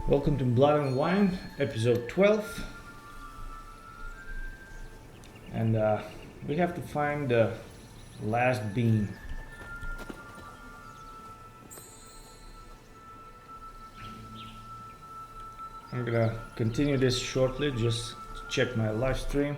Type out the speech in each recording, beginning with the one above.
Welcome to Blood and Wine, episode 12. And we have to find the last bean. I'm gonna continue this shortly, just to check my live stream.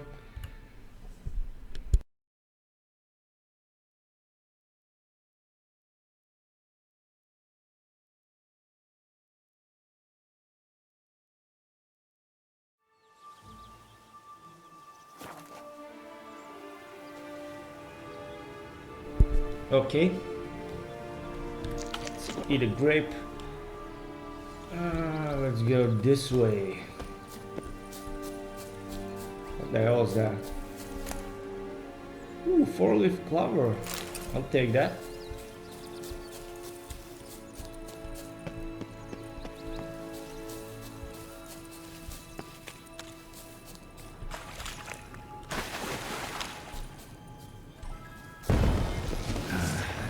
Okay, let's eat a grape. Let's go this way. What the hell is that? Ooh, 4-leaf clover. I'll take that.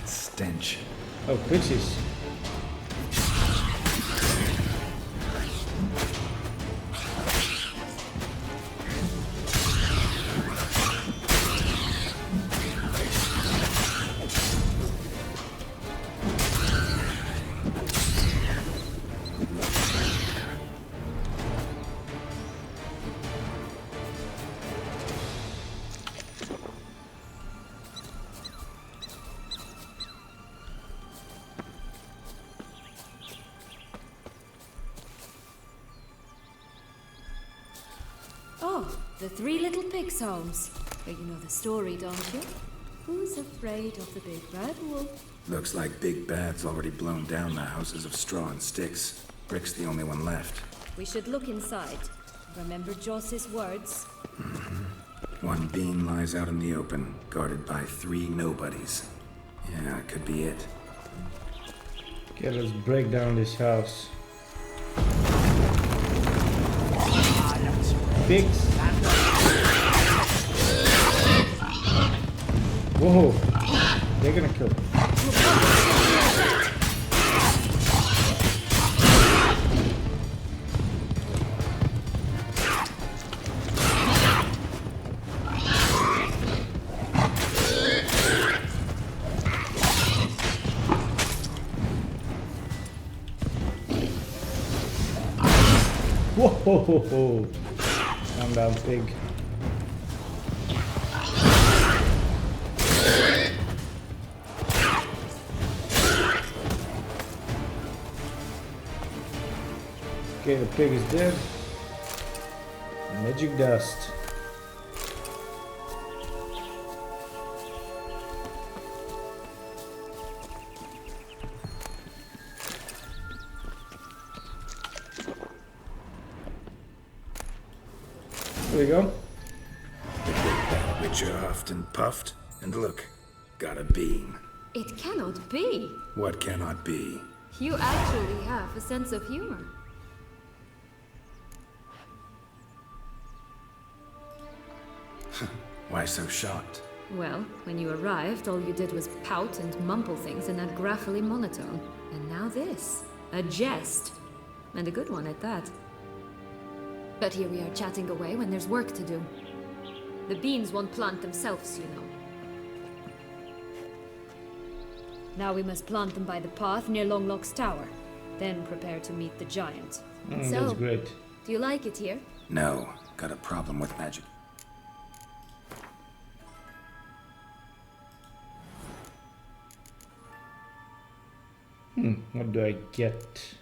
Stench. Oh, pixies. Oh, the Three Little Pigs homes. But you know the story, don't you? Who's afraid of the big bad wolf? Looks like Big Bad's already blown down the houses of straw and sticks. Brick's the only one left. We should look inside. Remember Joss's words? One bean lies out in the open, guarded by 3 nobodies. Yeah, it could be it. Okay, let's break down this house. Pigs. Whoa, they're gonna kill. Whoa, calm down, pig. Okay, the pig is dead. Magic dust. There we go. The Big Bad Witcher huffed and puffed, and look, got a bean. It cannot be. What cannot be? You actually have a sense of humor. Why so shocked? Well, when you arrived, all you did was pout and mumble things in that graphically monotone. And now this. A jest. And a good one at that. But here we are chatting away when there's work to do. The beans won't plant themselves, you know. Now we must plant them by the path near Longlock's tower. Then prepare to meet the giant. So, That's great. do you like it here? No, got a problem with magic. What do I get?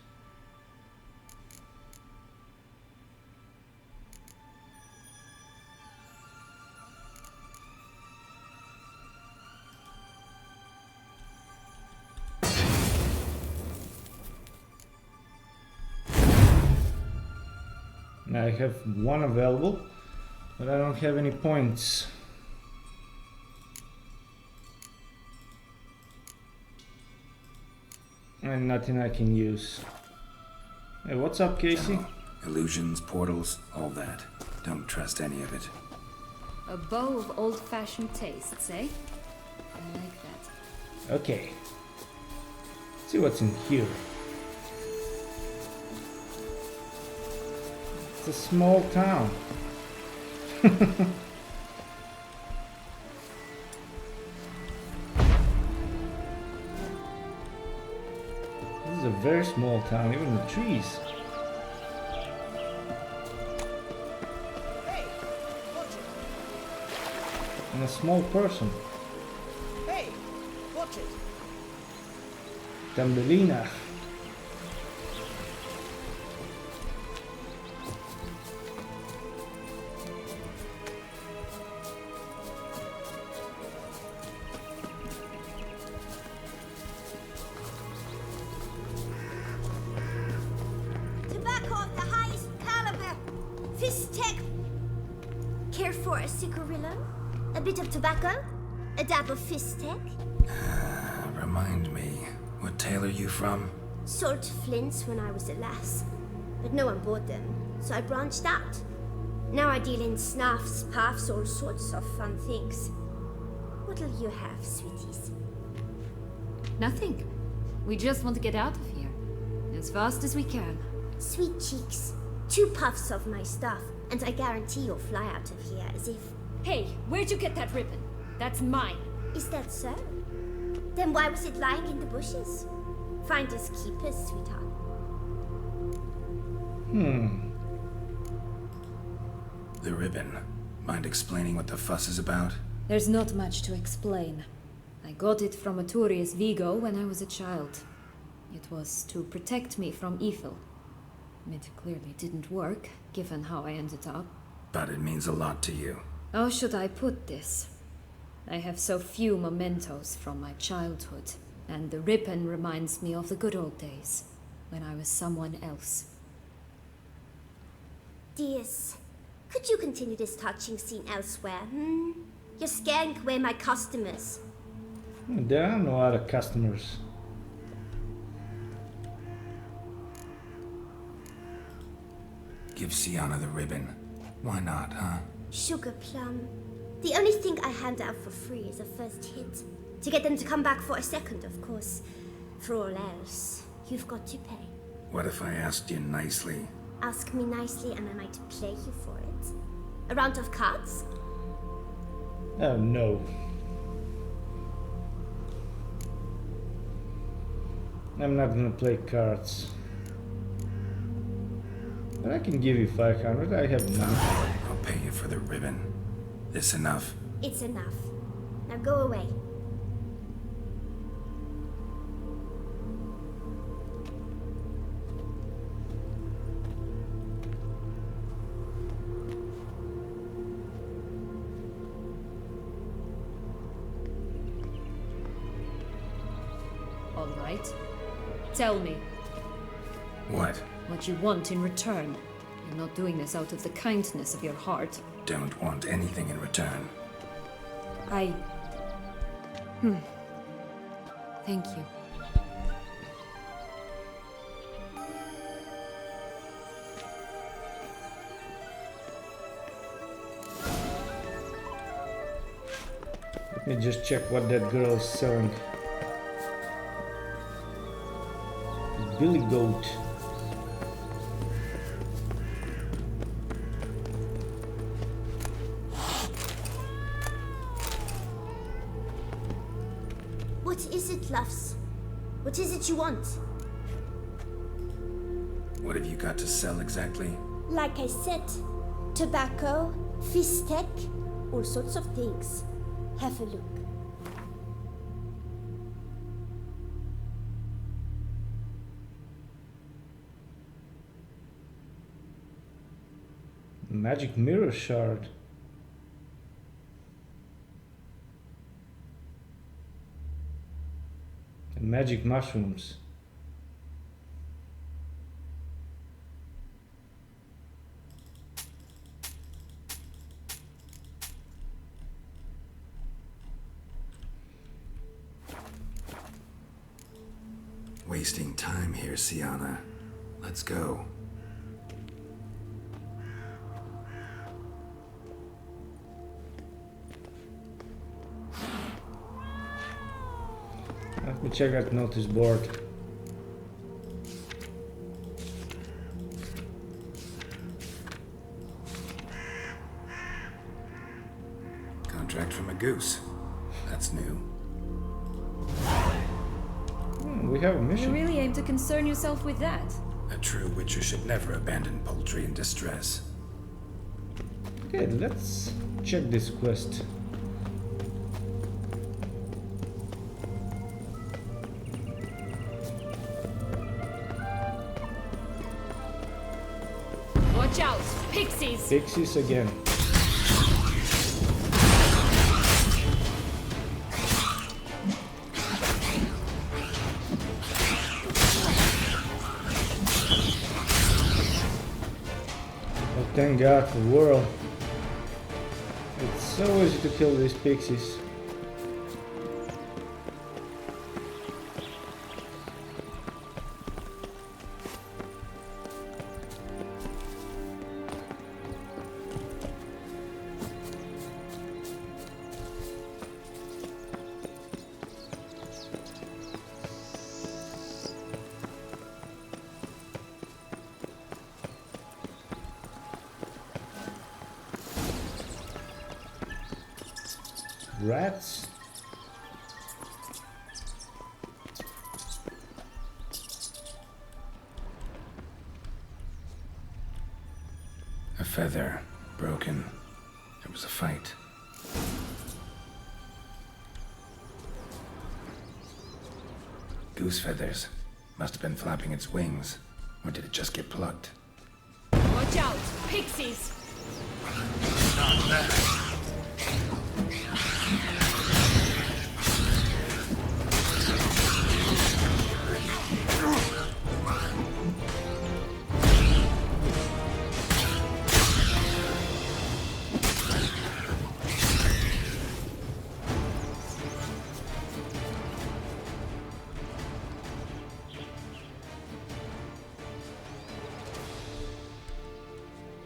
Now I have 1 available, but I don't have any points. And nothing I can use. Hey, what's up, Casey? Illusions, portals, all that. Don't trust any of it. A bow of old-fashioned tastes, eh? I like that. Okay. Let's see what's in here. It's a small town. This is a very small town, even the trees. Hey, watch it. And a small person. Hey, watch it. Tambelina. Tobacco of the highest caliber. Fist tech. Care for a cigarillo? A bit of tobacco? A dab of fist tech? Remind me, what tale are you from? Sold flints when I was a lass. But no one bought them, so I branched out. Now I deal in snuffs, puffs, all sorts of fun things. What'll you have, sweeties? Nothing. We just want to get out of here. As fast as we can. Sweet cheeks. 2 puffs of my stuff, and I guarantee you'll fly out of here as if... Hey, where'd you get that ribbon? That's mine. Is that so? Then why was it lying in the bushes? Finders keepers, sweetheart. The ribbon. Mind explaining what the fuss is about? There's not much to explain. I got it from a Turius Vigo when I was a child. It was to protect me from evil. It clearly didn't work, given how I ended up. But it means a lot to you. How should I put this? I have so few mementos from my childhood, and the ribbon reminds me of the good old days, when I was someone else. Dears, could you continue this touching scene elsewhere, You're scaring away my customers. There are no other customers. Give Sienna the ribbon. Why not, huh? Sugar plum. The only thing I hand out for free is a first hit. To get them to come back for a second, of course. For all else, you've got to pay. What if I asked you nicely? Ask me nicely and I might play you for it. A round of cards? Oh no. I'm not gonna play cards. But I can give you 500, I have money. I'll pay you for the ribbon. This enough? It's enough. Now go away. All right. Tell me What? what you want in return. You're not doing this out of the kindness of your heart. Don't want anything in return. Thank you. Let me just check what that girl is selling. Billy Goat. What is it, loves? What is it you want? What have you got to sell exactly? Like I said, tobacco, fish tech, all sorts of things. Have a look. Magic mirror shard. And magic mushrooms. Wasting time here, Sienna. Let's go. Let me check that notice board. goose. That's new. We have a You mission. really aim to concern yourself with that? A true witcher should never abandon poultry in distress. Okay, let's check this quest. Watch out! Pixies! Pixies again. Oh, thank God for Whirl. It's so easy to kill these pixies. Rats? A feather, broken. There was a fight. Goose feathers. Must have been flapping its wings. Or did it just get plucked? Watch out! Pixies!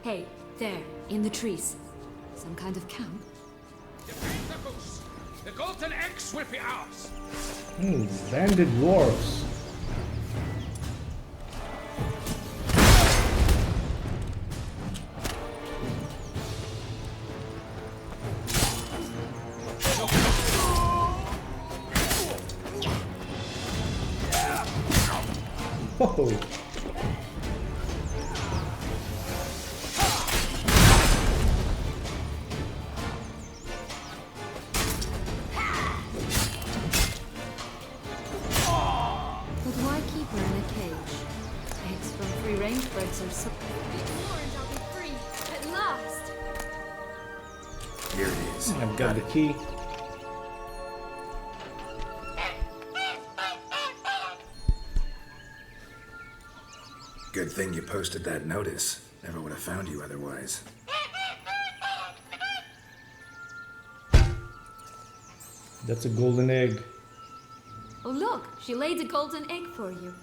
Hey, there, in the trees. Some kind of camp? Defeat the goose! The golden eggs will be ours! Banded dwarves. Whoa. But why keep her in a cage? Eggs from free-range birds are so... Be warned, I'll be free! At last! Here it is. I've got the key. Good thing you posted that notice. Never would have found you otherwise. That's a golden egg. Oh look, she laid a golden egg for you.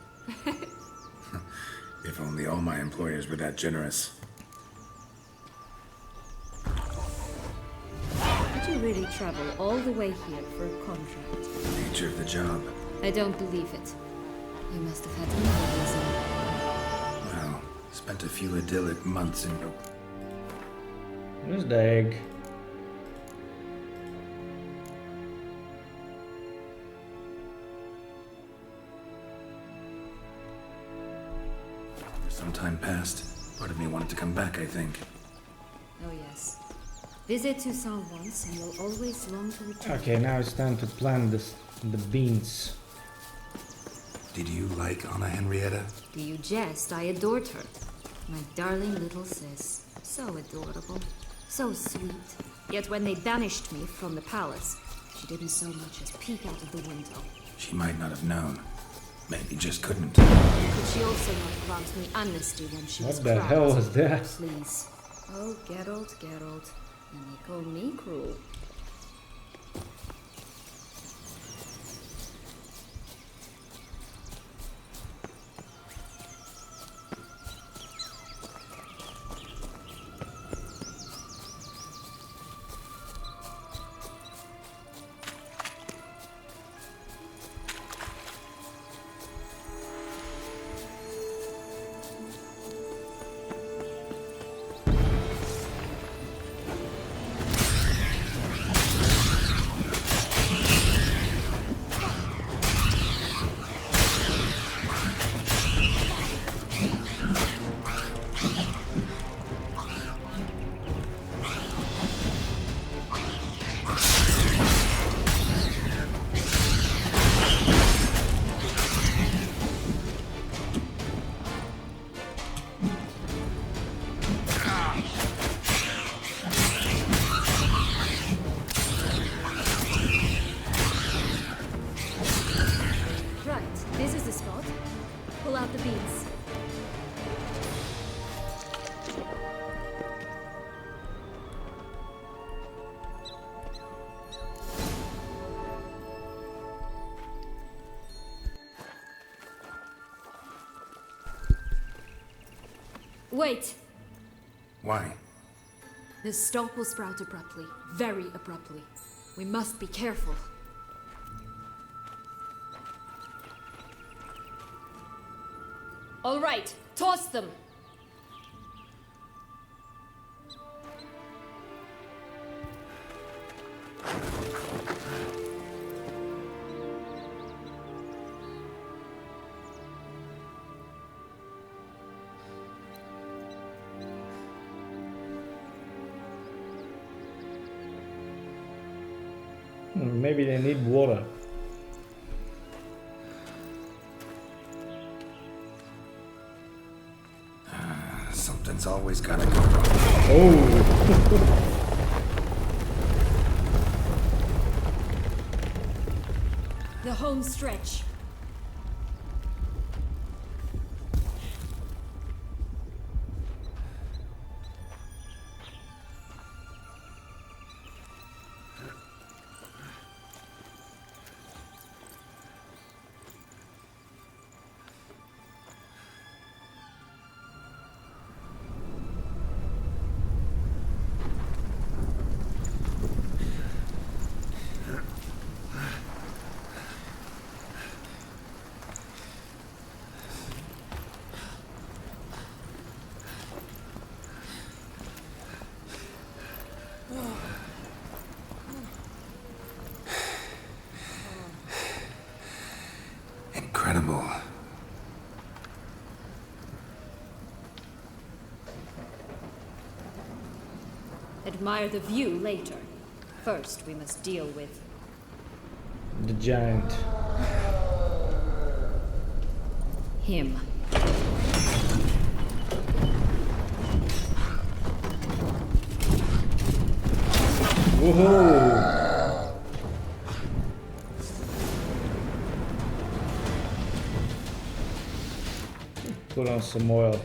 If only all my employers were that generous. Did you really travel all the way here for a contract? Nature of the job. I don't believe it. You must have had another reason. Well, spent a few idyllic months in... Where's the egg? Some time passed. Part of me wanted to come back, I think. Oh yes. Visit Toussaint once and you'll always long to return. Okay, now it's time to plant the beans. Did you like Anna Henrietta? Do you jest? I adored her. My darling little sis. So adorable. So sweet. Yet when they banished me from the palace, she didn't so much as peek out of the window. She might not have known. Maybe just couldn't. Could she also not grant me amnesty when she was What the crowned? hell was that? Please. Oh, Geralt, Geralt. And they call me cruel. Wait! Why? The stalk will sprout abruptly. Very abruptly. We must be careful. All right, toss them! Maybe they need water. Something's always gotta go wrong. Oh! The home stretch. Incredible. Admire the view later. First, we must deal with The giant. him. Woohoo! Put on some oil.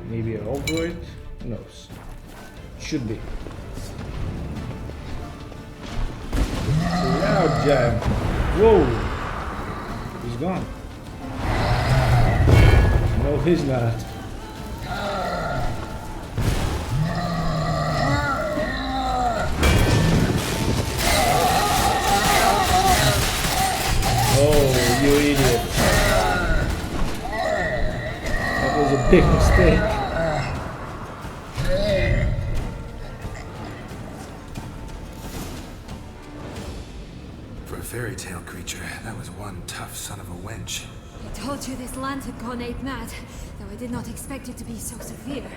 Maybe over it? Who knows? Should be. Loud giant. Whoa! He's gone. No, he's not. Oh, you idiot. That was a big mistake. For a fairy tale creature, that was one tough son of a wench. I told you this land had gone ape mad, though I did not expect it to be so severe.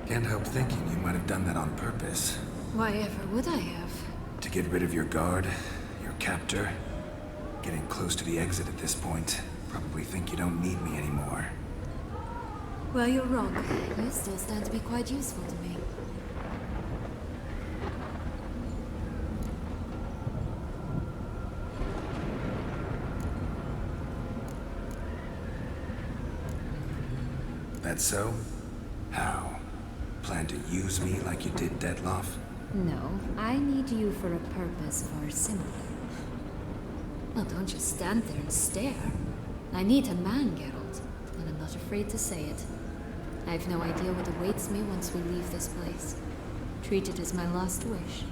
Can't help thinking you might have done that on purpose. Why ever would I have? To get rid of your guard, your captor. Getting close to the exit at this point. Probably think you don't need me anymore. Well, you're wrong. You still stand to be quite useful to me. That so? How? Plan to use me like you did Detloff? No, I need you for a purpose far simpler. Well, don't just stand there and stare. I need a man, Geralt, and I'm not afraid to say it. I have no idea what awaits me once we leave this place. Treat it as my last wish.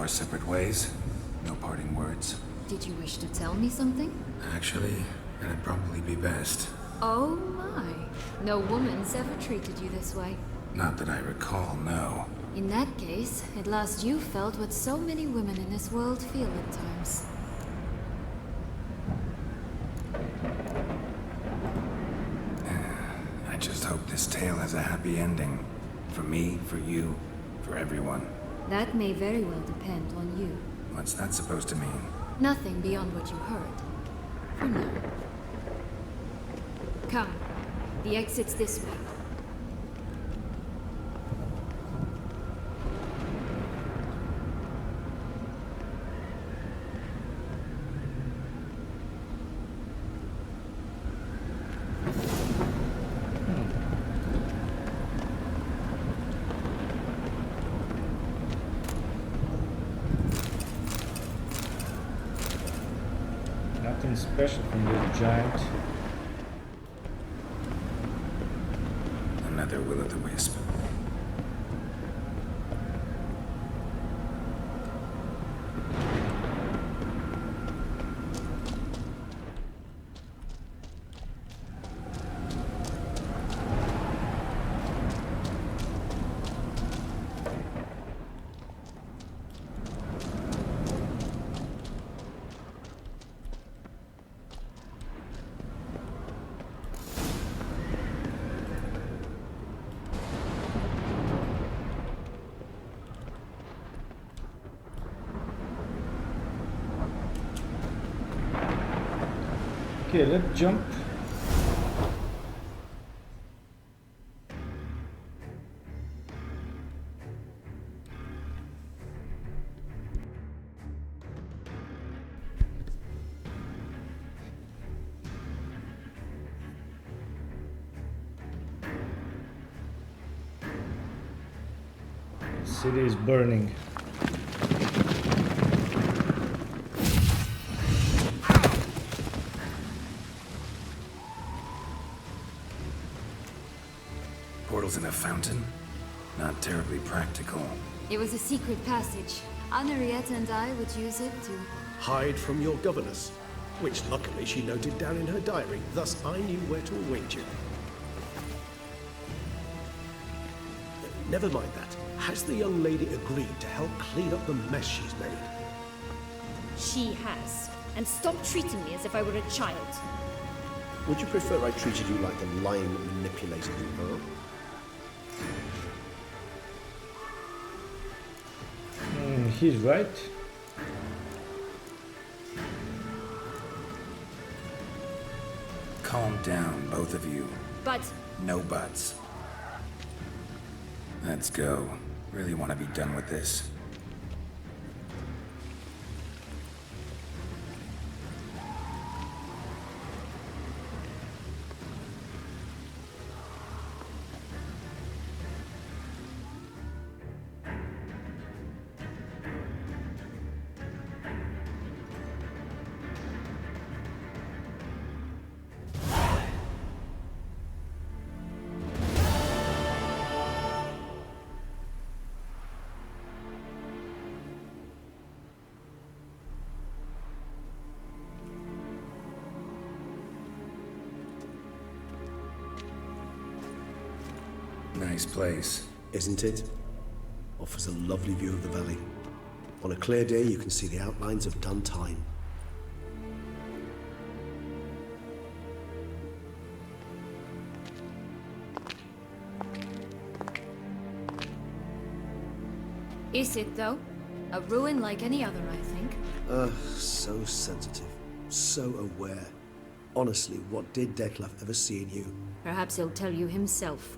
our separate ways. No parting words. Did you wish to tell me something? Actually, that'd probably be best. Oh my. No woman's ever treated you this way. Not that I recall, no. In that case, at last you felt what so many women in this world feel at times. I just hope this tale has a happy ending. For me, for you, for everyone. That may very well depend on you. What's that supposed to mean? Nothing beyond what you heard. For now. Come. The exit's this way. Nothing special from this giant. Another will-o'-the-wisp. Okay, let's jump. The city is burning. Portals in a fountain? Not terribly practical. It was a secret passage. Henriette and I would use it to... Hide from your governess, which luckily she noted down in her diary, thus I knew where to await you. Never mind that. Has the young lady agreed to help clean up the mess she's made? She has. And stop treating me as if I were a child. Would you prefer I treated you like the lying manipulator you are? He's right. Calm down, both of you. But No buts. Let's go. Really want to be done with this. Nice place. Isn't it? Offers a lovely view of the valley. On a clear day, you can see the outlines of done time. Is it, though? A ruin like any other, I think. So sensitive. So aware. Honestly, what did Detlef ever see in you? Perhaps he'll tell you himself.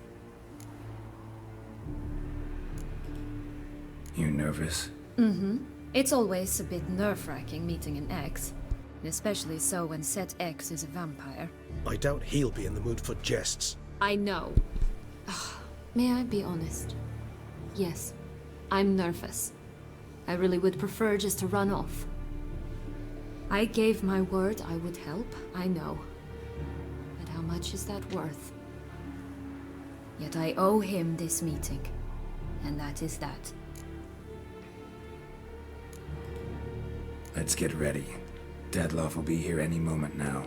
You nervous? Mm-hmm. It's always a bit nerve-wracking meeting an ex. Especially so when said ex is a vampire. I doubt he'll be in the mood for jests. I know. May I be honest? Yes, I'm nervous. I really would prefer just to run off. I gave my word I would help, I know. But how much is that worth? Yet I owe him this meeting. And that is that. Let's get ready. Deadloff will be here any moment now.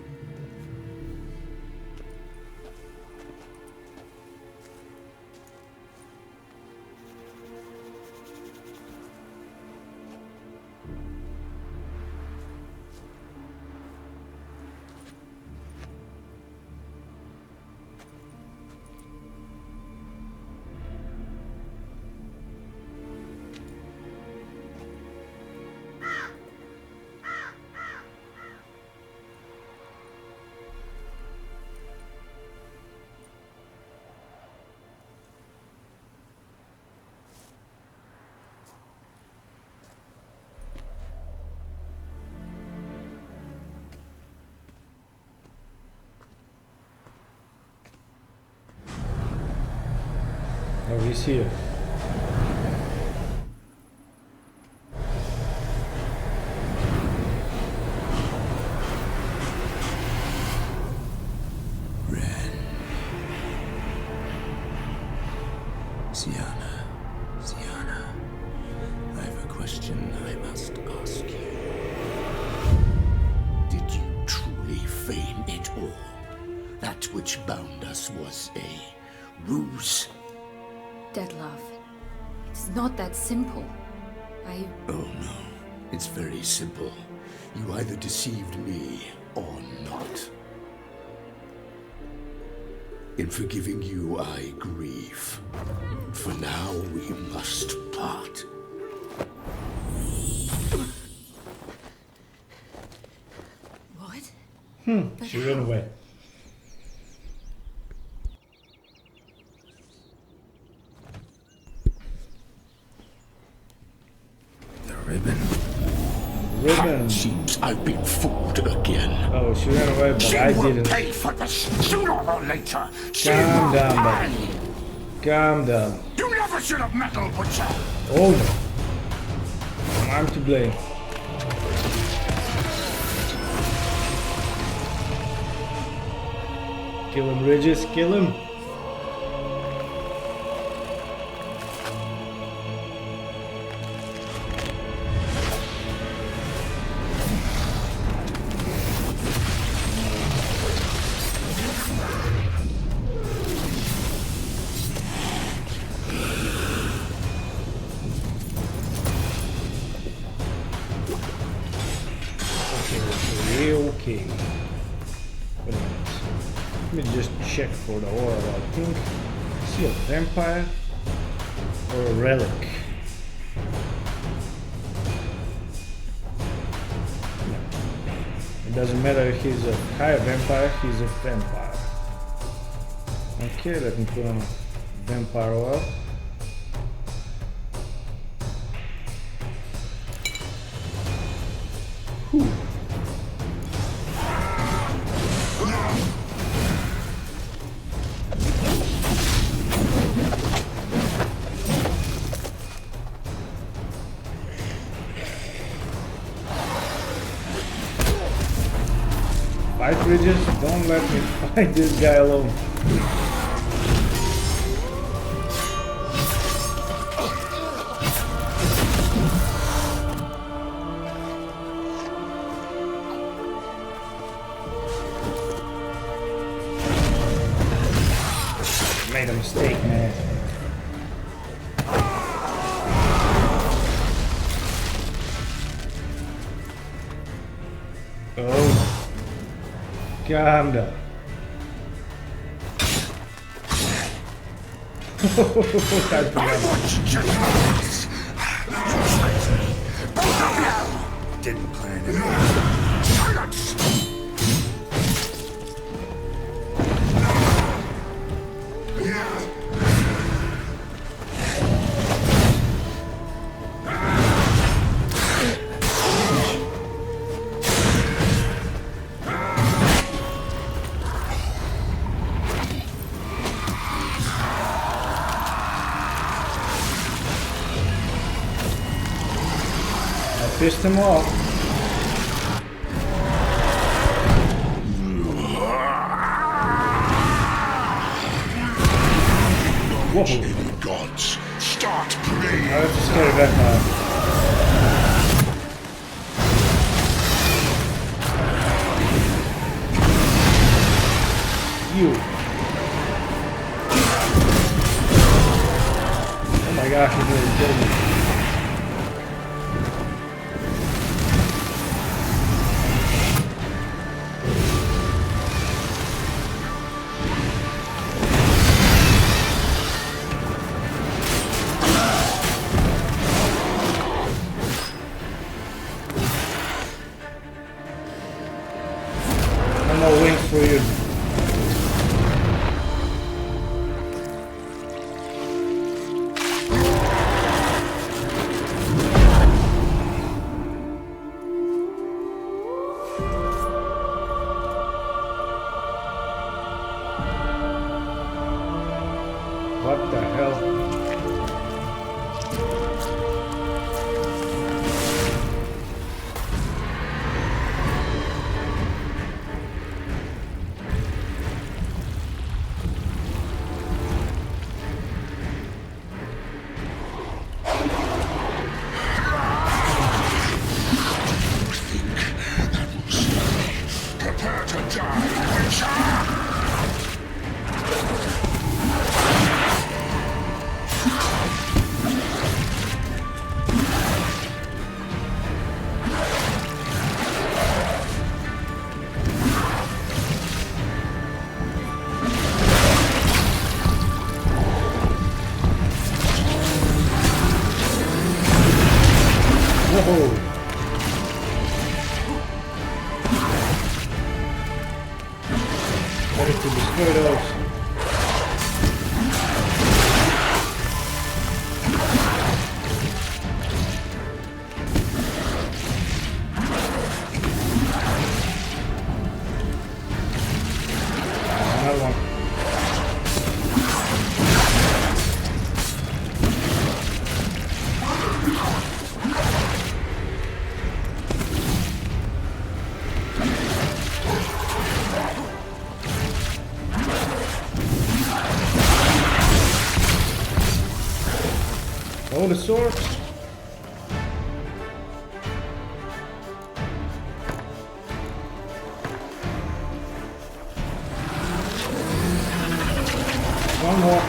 Oh, he's here. Sienna, I have a question I must ask you. Did you truly feign it all? That which bound us was a ruse? Deadloff, it's not that simple. Oh no, it's very simple. You either deceived me or not. In forgiving you, I grieve. For now, we must part. What? She ran away. The ribbon. Ribbon. Seems I've been fooled again. Oh, she ran away, but I didn't. Pay for this sooner or later. Calm down, buddy. Calm down. You never should have meddled with her. Oh no. I'm to blame. Kill him, Regis, kill him. Okay. Wait a minute. Let me just check for the aura. I think I see a vampire or a relic. No. It doesn't matter if he's a high vampire, he's a vampire. Okay, let me put on a vampire oil. Whew. Fight, Regis, don't let me fight this guy alone. Made a mistake, man. Oh, calm down. Didn't plan it. Silence! Pissed him off. Whoa. Gods, start praying. I have to scare back now. you. Oh my gosh, he's really killing me. No wings for you. What the hell? Prepare to die, Witcher! Whoa! Ready to destroy those. Another one. All the swords. One more.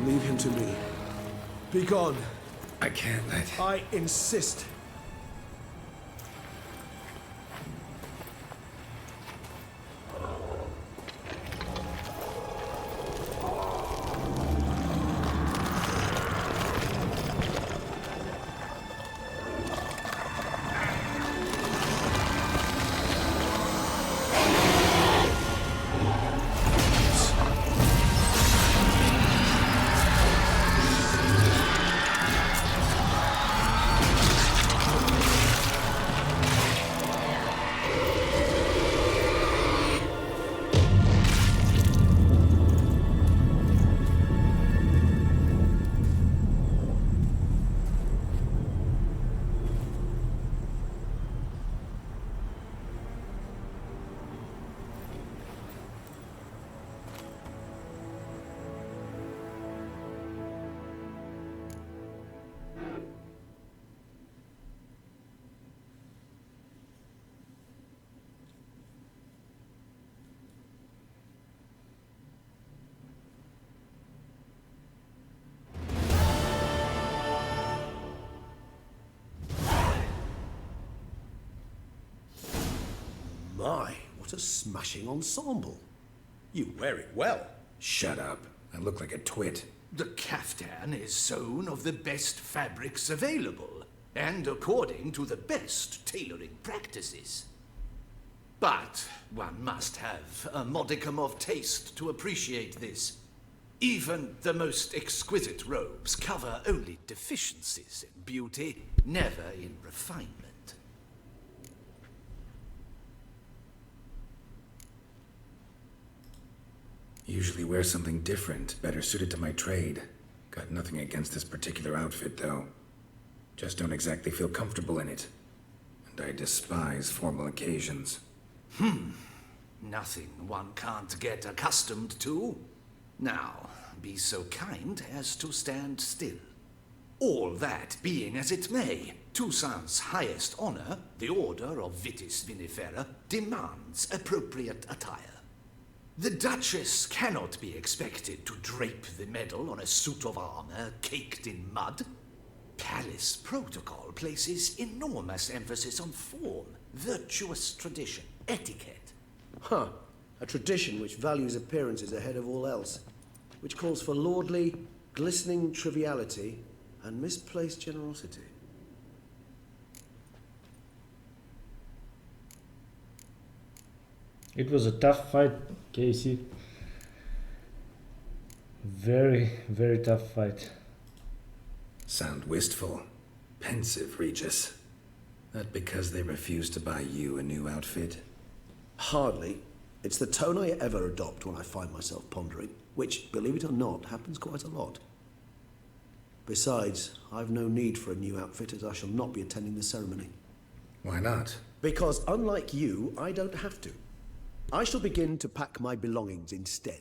Leave him to me. Be gone. I can't let... I insist. What a smashing ensemble. You wear it well. Shut up. I look like a twit. The caftan is sewn of the best fabrics available, and according to the best tailoring practices. But one must have a modicum of taste to appreciate this. Even the most exquisite robes cover only deficiencies in beauty, never in refinement. Usually wear something different, better suited to my trade. Got nothing against this particular outfit, though. Just don't exactly feel comfortable in it. And I despise formal occasions. Nothing one can't get accustomed to. Now, be so kind as to stand still. All that being as it may, Toussaint's highest honor, the Order of Vitis Vinifera, demands appropriate attire. The Duchess cannot be expected to drape the medal on a suit of armor caked in mud. Palace protocol places enormous emphasis on form, virtuous tradition, etiquette. Huh. A tradition which values appearances ahead of all else. Which calls for lordly, glistening triviality and misplaced generosity. It was a tough fight, Casey. Very, very tough fight. Sound wistful. Pensive, Regis. That because they refused to buy you a new outfit? Hardly. It's the tone I ever adopt when I find myself pondering, which, believe it or not, happens quite a lot. Besides, I've no need for a new outfit as I shall not be attending the ceremony. Why not? Because unlike you, I don't have to. I shall begin to pack my belongings instead.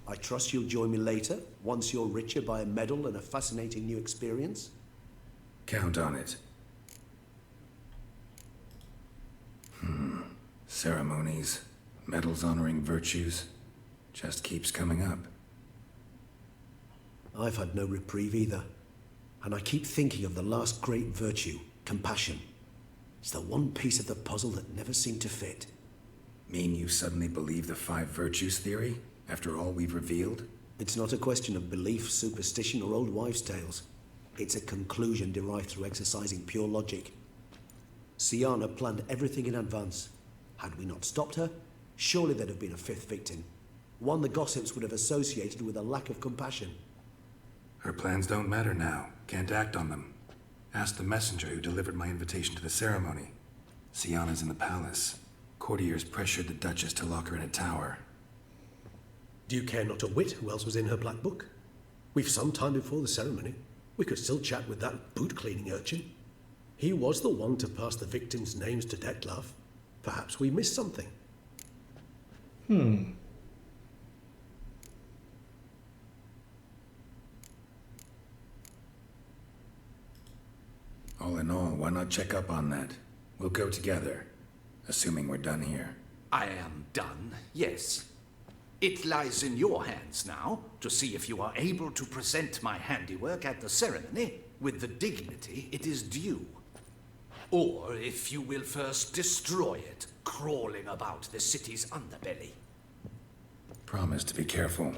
I trust you'll join me later, once you're richer by a medal and a fascinating new experience? Count on it. Ceremonies, medals honoring virtues, just keeps coming up. I've had no reprieve either. And I keep thinking of the last great virtue, compassion. It's the one piece of the puzzle that never seemed to fit. Mean you suddenly believe the 5 virtues theory, after all we've revealed? It's not a question of belief, superstition, or old wives' tales. It's a conclusion derived through exercising pure logic. Siana planned everything in advance. Had we not stopped her, surely there'd have been a 5th victim. One the gossips would have associated with a lack of compassion. Her plans don't matter now. Can't act on them. Ask the messenger who delivered my invitation to the ceremony. Siana's in the palace. Courtiers pressured the Duchess to lock her in a tower. Do you care not a whit who else was in her black book? We've some time before the ceremony. We could still chat with that boot-cleaning urchin. He was the one to pass the victims' names to Dettlaff. Perhaps we missed something. All in all, why not check up on that? We'll go together, assuming we're done here. I am done, yes. It lies in your hands now to see if you are able to present my handiwork at the ceremony with the dignity it is due. Or if you will first destroy it, crawling about the city's underbelly. Promise to be careful.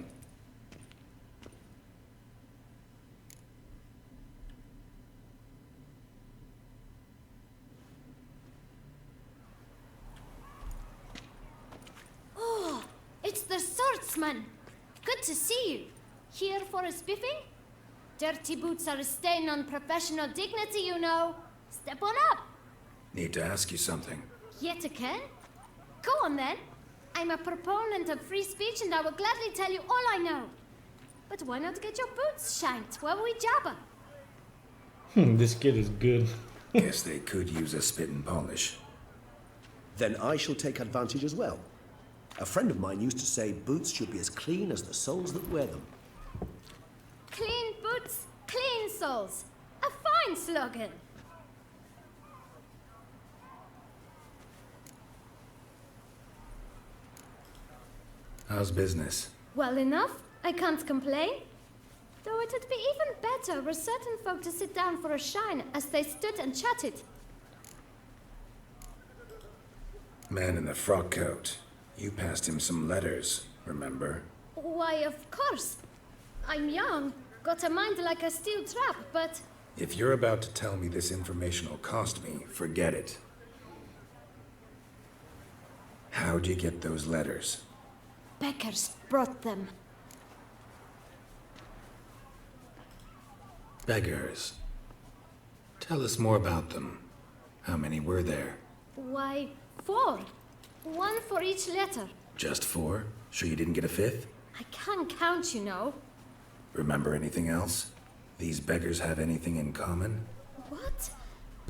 Oh, it's the swordsman. Good to see you. Here for a spiffing? Dirty boots are a stain on professional dignity, you know. Step on up. Need to ask you something. Yet again? Go on then. I'm a proponent of free speech and I will gladly tell you all I know. But why not get your boots shanked while we jabber? This kid is good. Guess they could use a spit and polish. Then I shall take advantage as well. A friend of mine used to say boots should be as clean as the soles that wear them. Clean boots, clean soles. A fine slogan. How's business? Well enough. I can't complain. Though it'd be even better were certain folk to sit down for a shine as they stood and chatted. Man in the frock coat. You passed him some letters, remember? Why, of course. I'm young, got a mind like a steel trap, but... If you're about to tell me this information will cost me, forget it. How'd you get those letters? Beggars brought them. Beggars. Tell us more about them. How many were there? Why, 4. 1 for each letter. Just 4? Sure you didn't get a 5th? I can't count, you know. Remember anything else? These beggars have anything in common? What?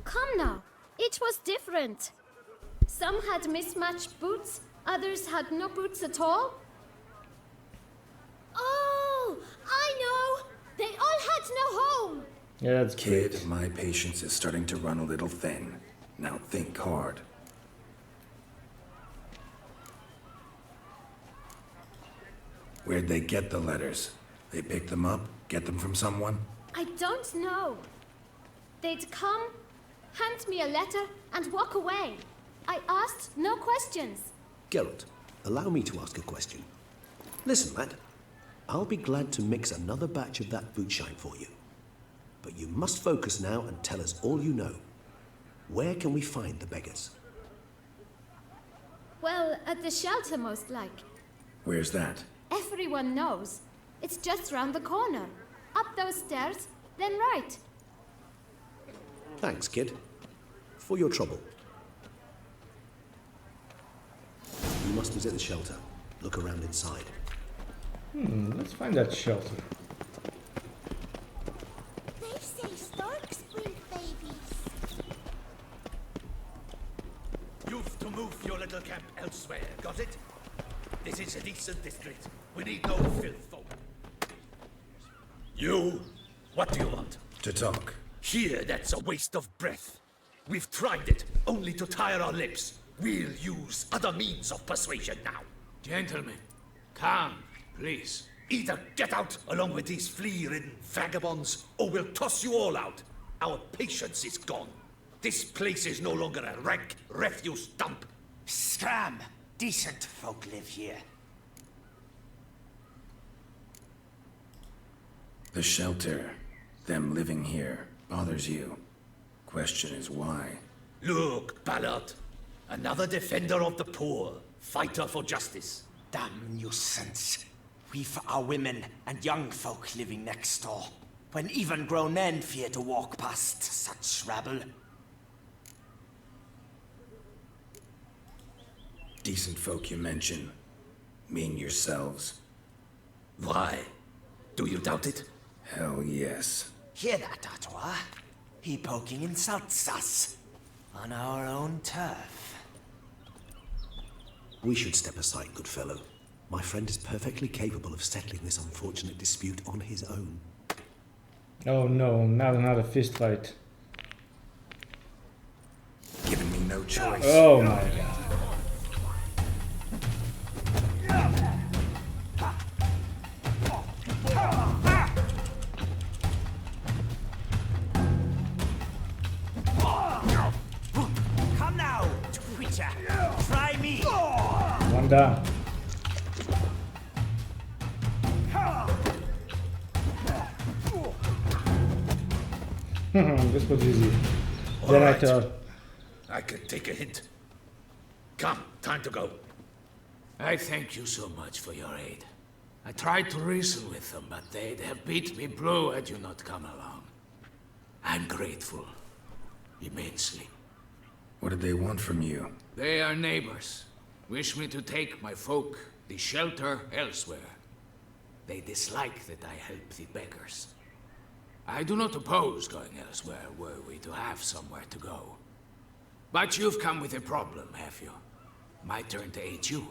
Come now. Each was different. Some had mismatched boots, others had no boots at all. Oh, I know! They all had no home! Yeah, that's Kid, great. my patience is starting to run a little thin. Now think hard. Where'd they get the letters? They picked them up? Get them from someone? I don't know. They'd come, hand me a letter, and walk away. I asked no questions. Geralt, allow me to ask a question. Listen, lad. I'll be glad to mix another batch of that bootshine for you. But you must focus now and tell us all you know. Where can we find the beggars? Well, at the shelter, most like. Where's that? Everyone knows. It's just round the corner. Up those stairs, then right. Thanks, kid. For your trouble. You must visit the shelter. Look around inside. Let's find that shelter. They say storks bring babies. You've to move your little camp elsewhere, got it? This is a decent district. We need no filth folk. You? What do you want? To talk. Here, that's a waste of breath. We've tried it, only to tire our lips. We'll use other means of persuasion now. Gentlemen, calm, please. Either get out along with these flea-ridden vagabonds, or we'll toss you all out. Our patience is gone. This place is no longer a rank refuse dump. Scram! Decent folk live here. The shelter, them living here, bothers you. Question is why? Look, Ballard. Another defender of the poor. Fighter for justice. Damn nuisance. We've our women and young folk living next door, when even grown men fear to walk past such rabble. Decent folk you mention. Mean yourselves. Why? Do you doubt it? Hell yes. Hear that, Artois? He poking insults us. On our own turf. We should step aside, good fellow. My friend is perfectly capable of settling this unfortunate dispute on his own. Oh no, not another fist fight. Giving me no choice. Oh my god. Come now, Twitter. Try me. One down. This was easy. Then I thought. I could take a hint. Come, time to go. I thank you so much for your aid. I tried to reason with them, but they'd have beat me blue had you not come along. I'm grateful. Immensely. What did they want from you? They are neighbors. Wish me to take my folk, the shelter, elsewhere. They dislike that I help the beggars. I do not oppose going elsewhere were we to have somewhere to go. But you've come with a problem, have you? My turn to aid you.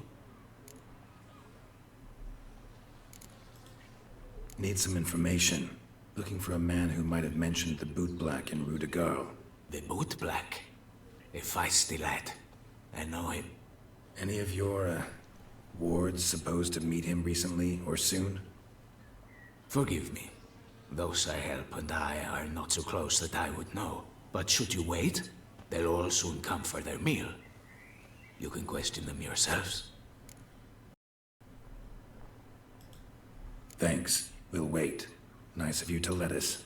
Need some information. Looking for a man who might have mentioned the boot black in Rue de Garl. The boot black? A feisty lad. I know him. Any of your, wards supposed to meet him recently or soon? Forgive me. Those I help and I are not so close that I would know. But should you wait, they'll all soon come for their meal. You can question them yourselves. Thanks. We'll wait. Nice of you to let us.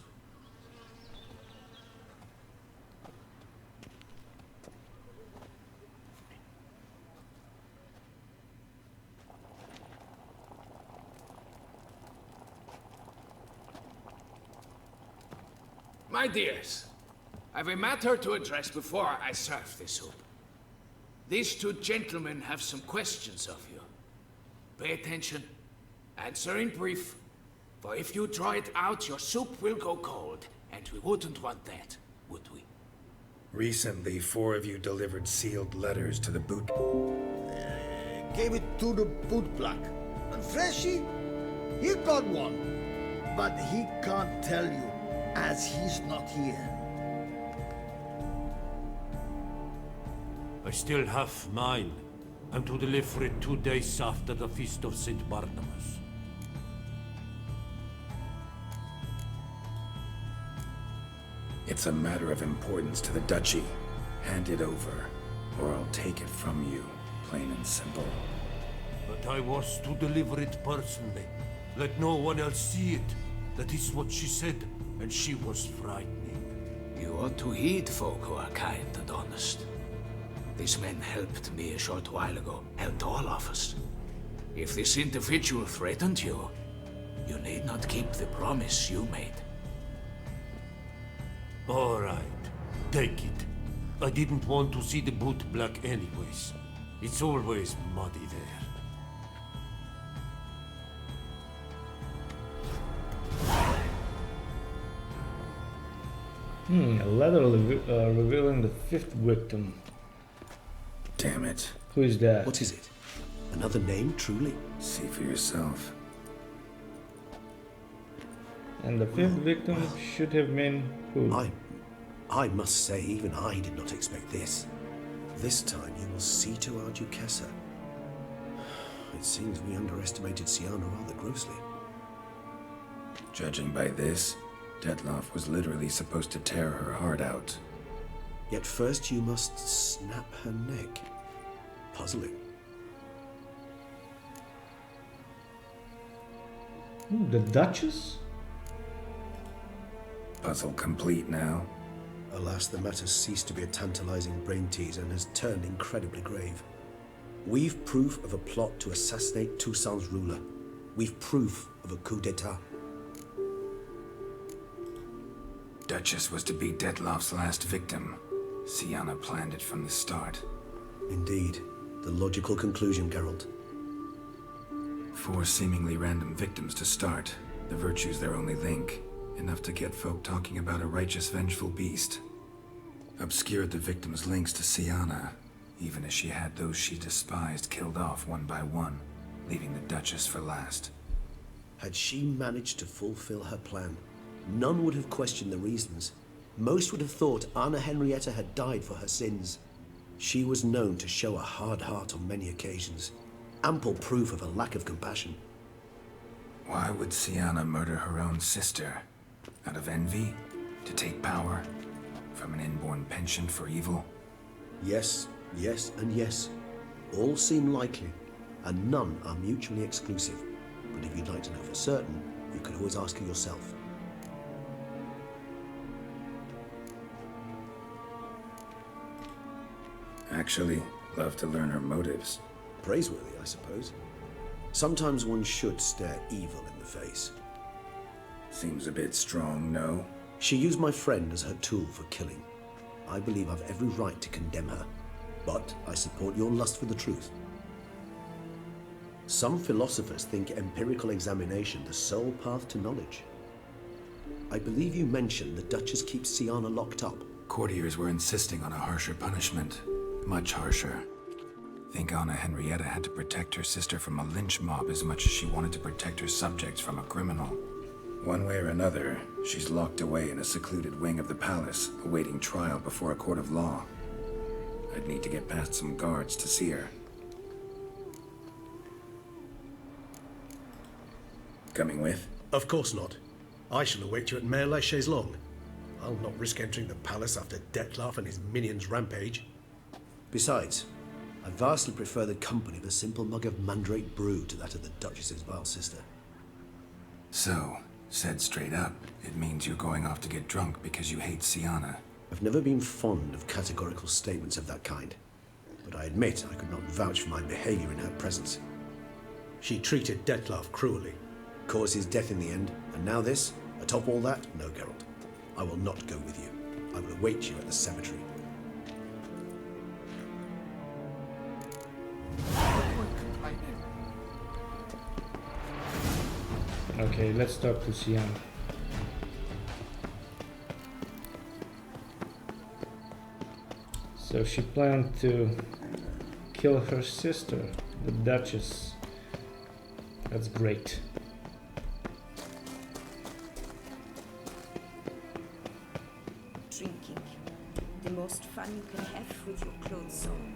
My dears, I've a matter to address before I serve the soup. These two gentlemen have some questions of you. Pay attention. Answer in brief. For if you draw it out, your soup will go cold. And we wouldn't want that, would we? Recently, 4 of you delivered sealed letters to the boot... Gave it to the bootblack. And Freshy, he got one. But he can't tell you, as he's not here. I still have mine. I'm to deliver it 2 days after the Feast of St. Barnabas. It's a matter of importance to the Duchy. Hand it over, or I'll take it from you, plain and simple. But I was to deliver it personally. Let no one else see it. That is what she said, and she was frightening. You ought to heed folk who are kind and honest. These men helped me a short while ago, helped all of us. If this individual threatened you, you need not keep the promise you made. All right, take it. I didn't want to see the boot black anyways. It's always muddy there. A letter revealing the 5th victim. Damn it. Who is that? What is it? Another name, truly? See for yourself. And the 5th victim should have been who? I must say, even I did not expect this. This time you will see to our Duchessa. It seems we underestimated Siana rather grossly. Judging by this, Detloff was literally supposed to tear her heart out. Yet first you must snap her neck. Puzzling. Ooh, the Duchess? Puzzle complete now. Alas, the matter ceased to be a tantalizing brain tease and has turned incredibly grave. We've proof of a plot to assassinate Toussaint's ruler. We've proof of a coup d'etat. Duchess was to be Detloff's last victim. Siana planned it from the start. Indeed. The logical conclusion, Geralt. 4 seemingly random victims to start. The virtue's their only link. Enough to get folk talking about a righteous, vengeful beast. Obscured the victims' links to Siana, even as she had those she despised killed off one by one, leaving the Duchess for last. Had she managed to fulfill her plan, none would have questioned the reasons. Most would have thought Anna Henrietta had died for her sins. She was known to show a hard heart on many occasions. Ample proof of a lack of compassion. Why would Siana murder her own sister? Out of envy? To take power? From an inborn penchant for evil? Yes, yes, and yes. All seem likely, and none are mutually exclusive. But if you'd like to know for certain, you could always ask her yourself. Actually, love to learn her motives. Praiseworthy, I suppose. Sometimes one should stare evil in the face. Seems a bit strong, no? She used my friend as her tool for killing. I believe I've every right to condemn her, but I support your lust for the truth. Some philosophers think empirical examination the sole path to knowledge. I believe you mentioned the Duchess keeps Siana locked up. Courtiers were insisting on a harsher punishment. Much harsher. Think Anna Henrietta had to protect her sister from a lynch mob as much as she wanted to protect her subjects from a criminal. One way or another, she's locked away in a secluded wing of the palace, awaiting trial before a court of law. I'd need to get past some guards to see her. Coming with? Of course not. I shall await you at Mare la Chaise-Longue. I'll not risk entering the palace after Detloff and his minions rampage. Besides, I vastly prefer the company of a simple mug of mandrake brew to that of the Duchess's vile sister. So, said straight up, it means you're going off to get drunk because you hate Sienna. I've never been fond of categorical statements of that kind, but I admit I could not vouch for my behavior in her presence. She treated Dettlaff cruelly, caused his death in the end, and now this? Atop all that, no, Geralt. I will not go with you. I will await you at the cemetery. Okay, let's talk to Sienna. So she planned to kill her sister, the Duchess. That's great. Drinking. The most fun you can have with your clothes on.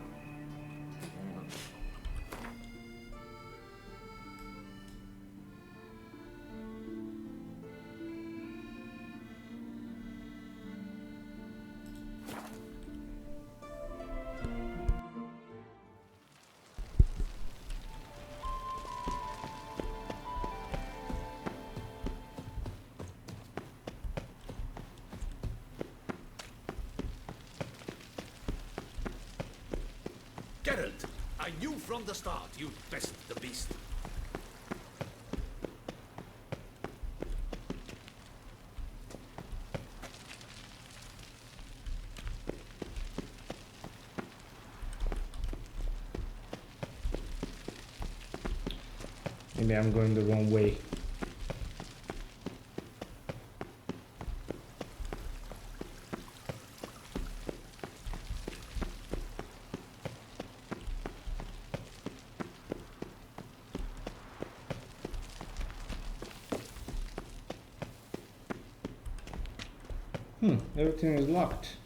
Geralt, I knew from the start you'd best the beast. Maybe I'm going the wrong way. Everything is locked.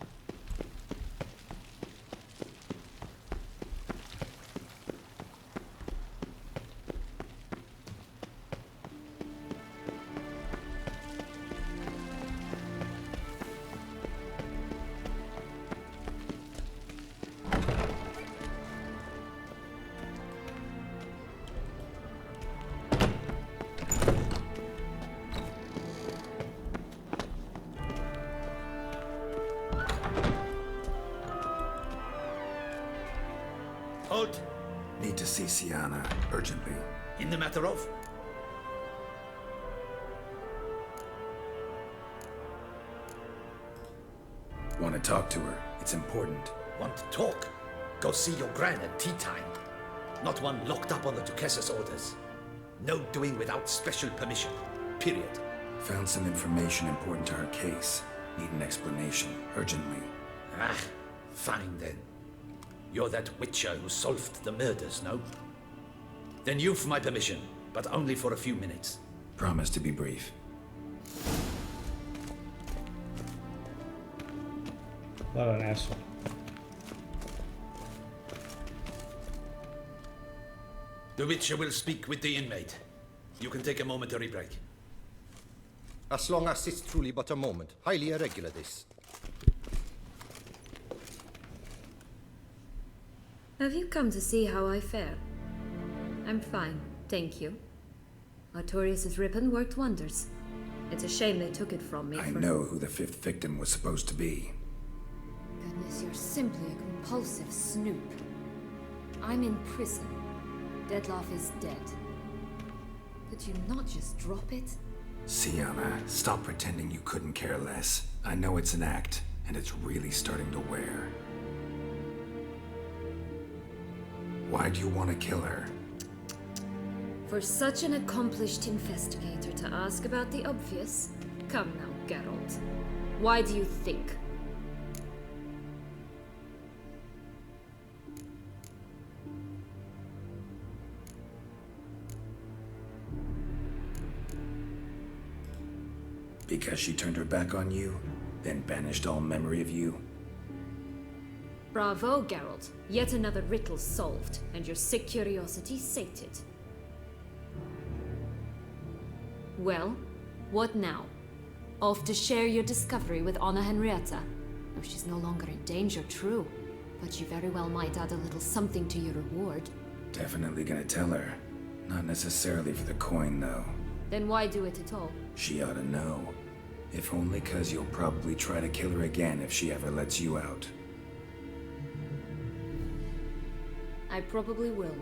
Halt! Need to see Sienna urgently. In the matter of? Want to talk to her? It's important. Want to talk? Go see your gran at tea time. Not one locked up on the Duchess's orders. No doing without special permission. Period. Found some information important to her case. Need an explanation, urgently. Ah, fine then. You're that witcher who solved the murders, no? Then you've my permission, but only for a few minutes. Promise to be brief. What an asshole. The witcher will speak with the inmate. You can take a momentary break. As long as it's truly but a moment. Highly irregular, this. Have you come to see how I fare? I'm fine, thank you. Artorius' ribbon worked wonders. It's a shame they took it from me. I know who the fifth victim was supposed to be. Goodness, you're simply a compulsive snoop. I'm in prison. Dettlaff is dead. Could you not just drop it? Sienna, stop pretending you couldn't care less. I know it's an act, and it's really starting to wear. Why do you want to kill her? For such an accomplished investigator to ask about the obvious? Come now, Geralt. Why do you think? Because she turned her back on you, then banished all memory of you? Bravo, Geralt. Yet another riddle solved, and your sick curiosity sated. Well, what now? Off to share your discovery with Anna Henrietta? Oh, she's no longer in danger, true. but you very well might add a little something to your reward. Definitely gonna tell her. Not necessarily for the coin, though. Then why do it at all? She ought to know. If only 'cause you'll probably try to kill her again if she ever lets you out. I probably will.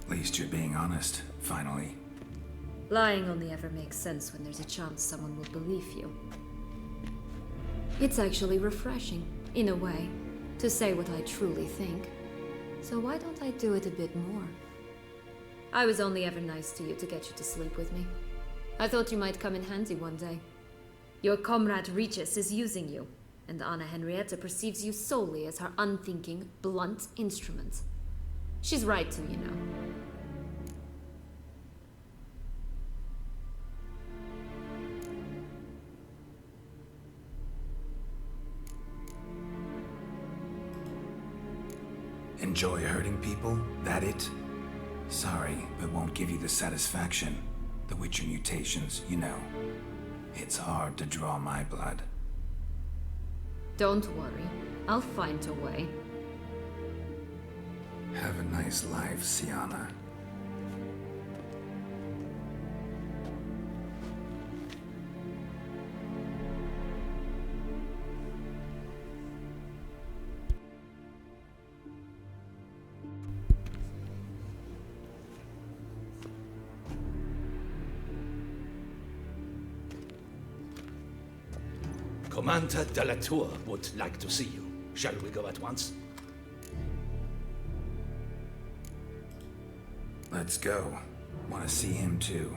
At least you're being honest, finally. Lying only ever makes sense when there's a chance someone will believe you. It's actually refreshing, in a way, to say what I truly think. So why don't I do it a bit more? I was only ever nice to you to get you to sleep with me. I thought you might come in handy one day. Your comrade Regis is using you, and Anna Henrietta perceives you solely as her unthinking, blunt instrument. She's right to, you know. Enjoy hurting people? That it? Sorry, but won't give you the satisfaction. The Witcher mutations, you know. It's hard to draw my blood. Don't worry. I'll find a way. Have a nice life, Sienna. Commander de la Tour would like to see you. Shall we go at once? Let's go. Want to see him too.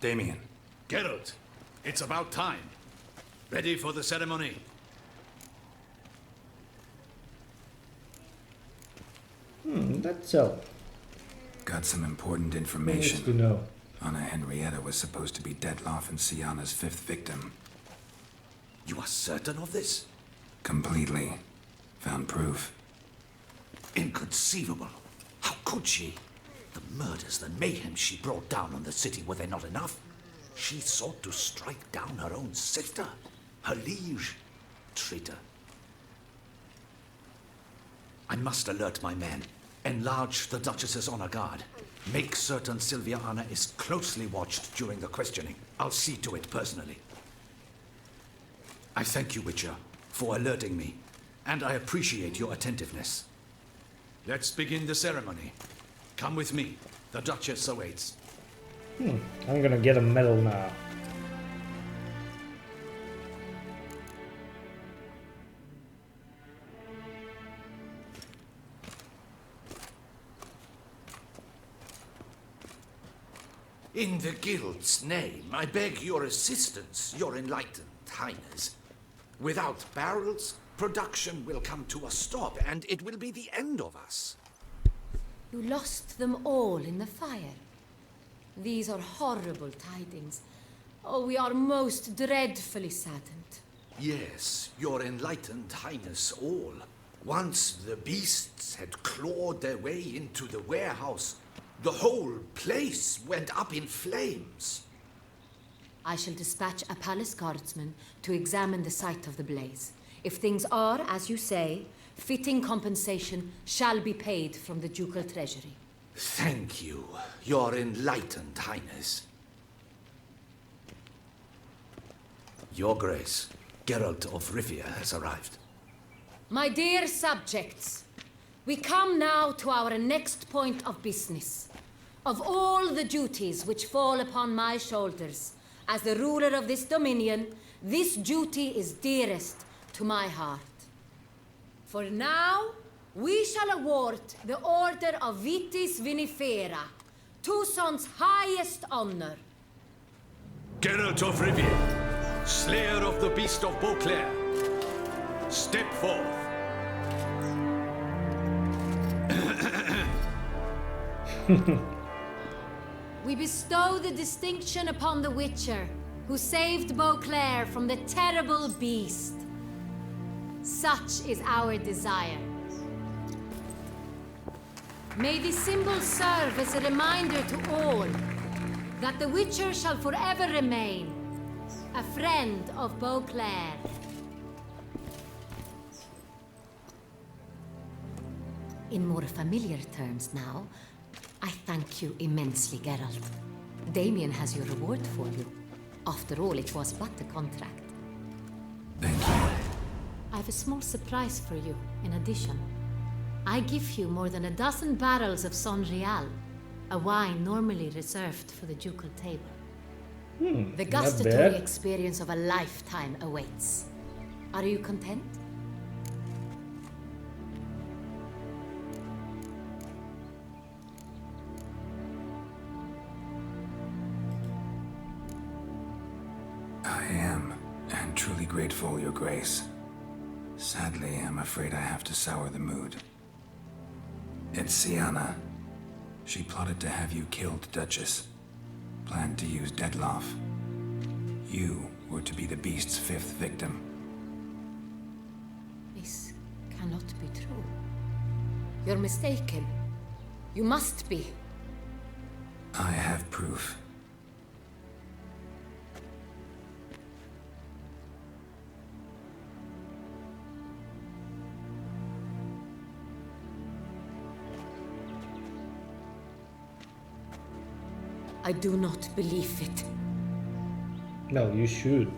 Damien. Geralt, it's about time. Ready for the ceremony? That's so. Got some important information. Nice to know. Anna Henrietta was supposed to be Detloff and Sienna's 5th victim. You are certain of this? Completely. Found proof. Inconceivable. How could she? The murders, the mayhem she brought down on the city, were they not enough? She sought to strike down her own sister, her liege. Traitor. I must alert my men. Enlarge the Duchess's honor guard. Make certain Sylvia Anna is closely watched during the questioning. I'll see to it personally. I thank you, Witcher, for alerting me, and I appreciate your attentiveness. Let's begin the ceremony. Come with me. The Duchess awaits. I'm gonna get a medal now. In the Guild's name, I beg your assistance, your enlightened highness. Without barrels, production will come to a stop, and it will be the end of us. You lost them all in the fire. These are horrible tidings. Oh, we are most dreadfully saddened. Yes, your enlightened highness all. Once the beasts had clawed their way into the warehouse, the whole place went up in flames. I shall dispatch a palace guardsman to examine the site of the blaze. If things are, as you say, fitting compensation shall be paid from the ducal treasury. Thank you, your enlightened highness. Your Grace, Geralt of Rivia has arrived. My dear subjects, we come now to our next point of business. Of all the duties which fall upon my shoulders, as the ruler of this dominion, this duty is dearest to my heart. For now, we shall award the Order of Vitis Vinifera, Tucson's highest honor. Geralt of Rivia, slayer of the beast of Beauclair, step forth. We bestow the distinction upon the Witcher, who saved Beauclair from the terrible beast. Such is our desire. May the symbol serve as a reminder to all that the Witcher shall forever remain a friend of Beauclair. In more familiar terms now, I thank you immensely, Geralt. Damien has your reward for you. After all, it was but a contract. Thank you. I have a small surprise for you, in addition. I give you more than a dozen barrels of Sonreal, a wine normally reserved for the ducal table. The gustatory experience of a lifetime awaits. Are you content? I am, and truly grateful, Your Grace. Sadly, I'm afraid I have to sour the mood. It's Sienna. She plotted to have you killed, Duchess. Planned to use Dettlaff. You were to be the beast's 5th victim. This cannot be true. You're mistaken. You must be. I have proof. I do not believe it. No, you should.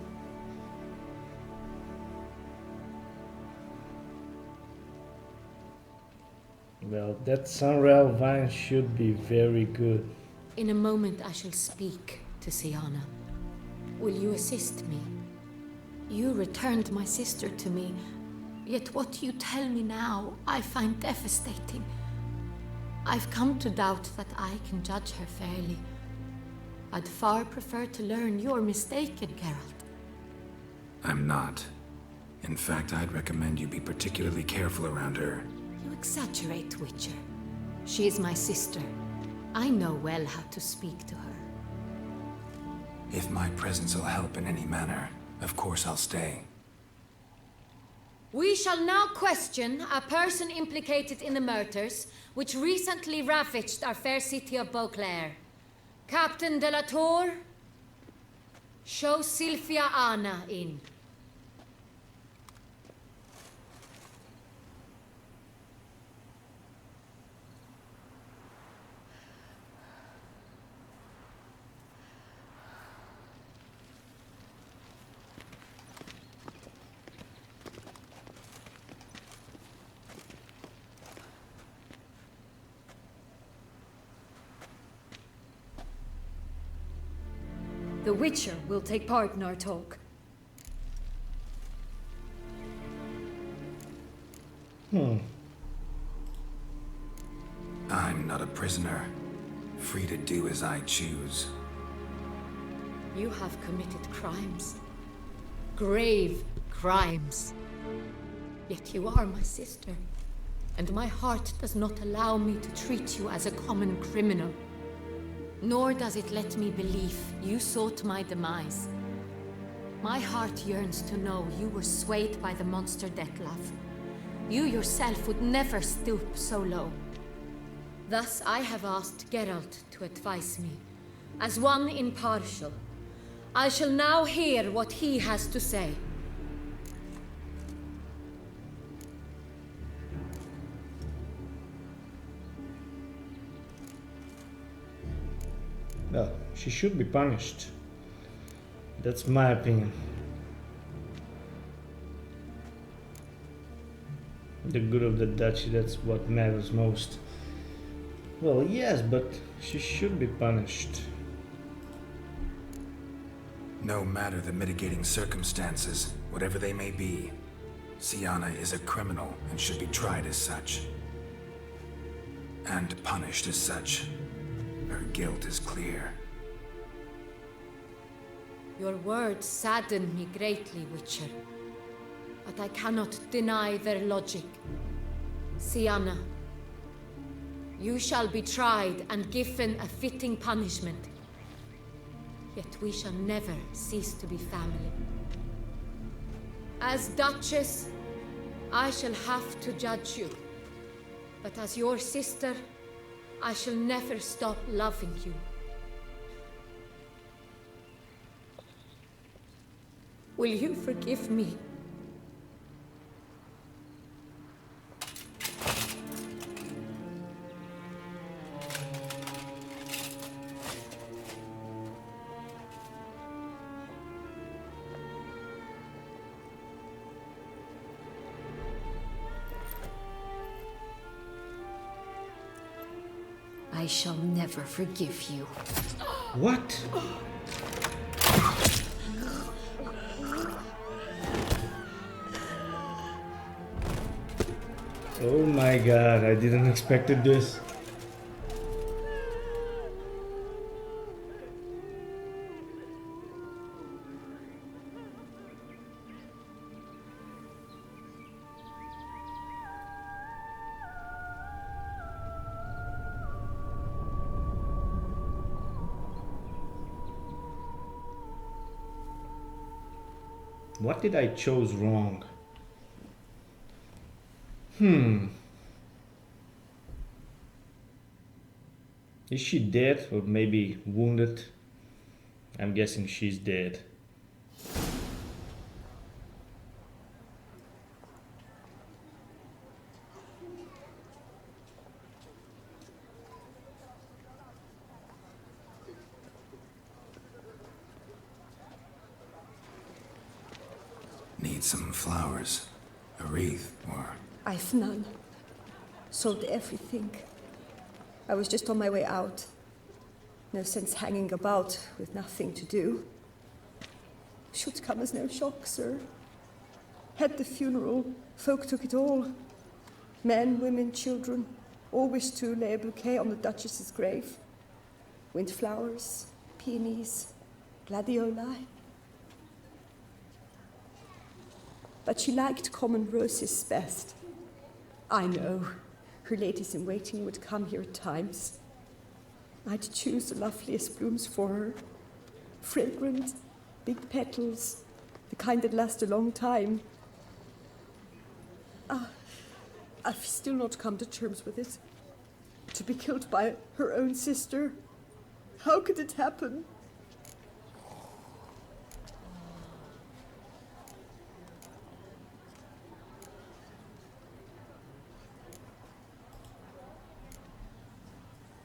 Well, that Sonreal wine should be very good. In a moment I shall speak to Sienna. Will you assist me? You returned my sister to me, yet what you tell me now I find devastating. I've come to doubt that I can judge her fairly. I'd far prefer to learn you're mistaken, Geralt. I'm not. In fact, I'd recommend you be particularly careful around her. You exaggerate, Witcher. She is my sister. I know well how to speak to her. If my presence will help in any manner, of course I'll stay. We shall now question a person implicated in the murders which recently ravaged our fair city of Beauclair. Captain de la Tour, show Sylvia Anna in. The Witcher will take part in our talk. I'm not a prisoner, free to do as I choose. You have committed crimes. Grave crimes. Yet you are my sister, and my heart does not allow me to treat you as a common criminal. Nor does it let me believe you sought my demise. My heart yearns to know you were swayed by the monster Dettlaff. You yourself would never stoop so low. Thus I have asked Geralt to advise me, as one impartial. I shall now hear what he has to say. Well, she should be punished. That's my opinion. The good of the duchy, that's what matters most. Well, yes, but she should be punished. No matter the mitigating circumstances, whatever they may be, Sienna is a criminal and should be tried as such. And punished as such. Her guilt is clear. Your words sadden me greatly, Witcher. But I cannot deny their logic. Sienna, you shall be tried and given a fitting punishment. Yet we shall never cease to be family. As Duchess, I shall have to judge you. But as your sister, I shall never stop loving you. Will you forgive me? I shall never forgive you. What? Oh my god, I didn't expect this. What did I choose wrong? Is she dead or maybe wounded? I'm guessing she's dead. Need some flowers, a wreath, or... I've none. Sold everything. I was just on my way out. No sense hanging about with nothing to do. Should come as no shock, sir. Had the funeral, folk took it all. Men, women, children, all wished to lay a bouquet on the Duchess's grave. Windflowers, peonies, gladioli. But she liked common roses best. I know. Her ladies-in-waiting would come here at times. I'd choose the loveliest blooms for her. Fragrant, big petals, the kind that last a long time. I've still not come to terms with it. To be killed by her own sister. How could it happen?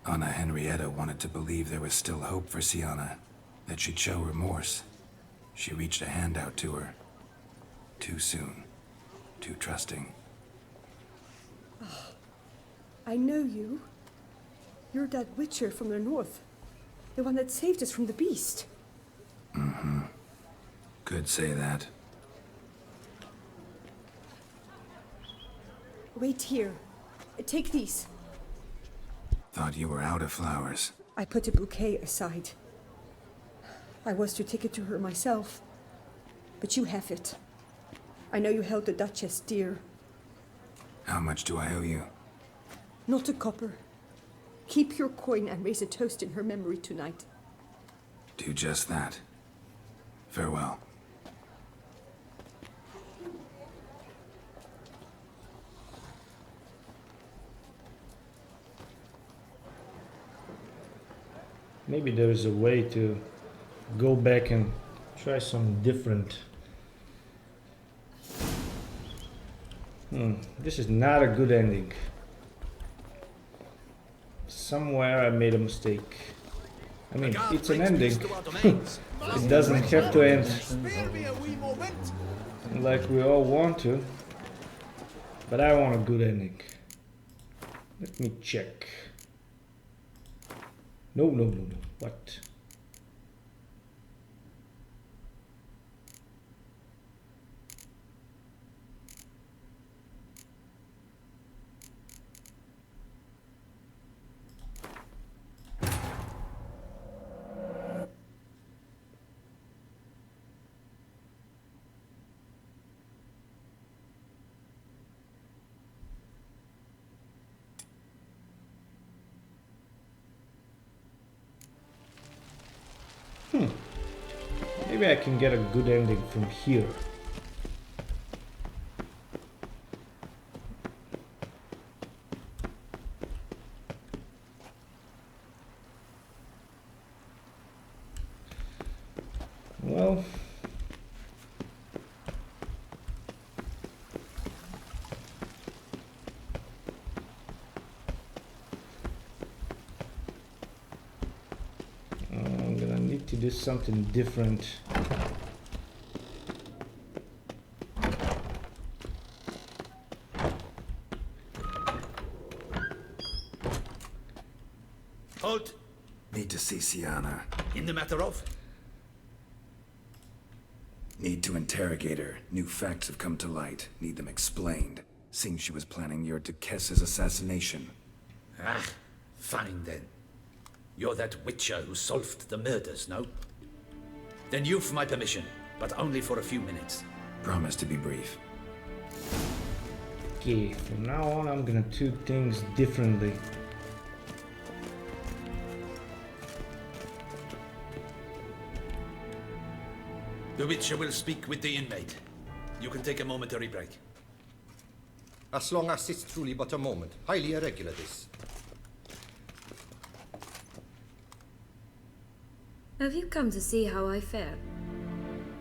Anna Henrietta wanted to believe there was still hope for Sienna, that she'd show remorse. She reached a hand out to her. Too soon. Too trusting. Oh, I know you. You're that witcher from the north. The one that saved us from the beast. Mm-hmm. Could say that. Wait here. Take these. Thought you were out of flowers. I put a bouquet aside. I was to take it to her myself. But you have it. I know you held the Duchess dear. How much do I owe you? Not a copper. Keep your coin and raise a toast in her memory tonight. Do just that. Farewell. Maybe there's a way to go back and try some different. This is not a good ending. Somewhere I made a mistake. I mean, it's an ending. It doesn't have to end like we all want to. But I want a good ending. Let me check. No. What? Maybe I can get a good ending from here. Well, I'm gonna need to do something different. Halt! Need to see Sienna. In the matter of? Need to interrogate her. New facts have come to light. Need them explained. Seems she was planning your Duquesse's assassination. Ah, fine then. You're that witcher who solved the murders, no? Then you've my permission, but only for a few minutes. Promise to be brief. Okay, from now on I'm gonna do things differently. The Witcher will speak with the inmate. You can take a momentary break. As long as it's truly but a moment. Highly irregular, this. Have you come to see how I fare?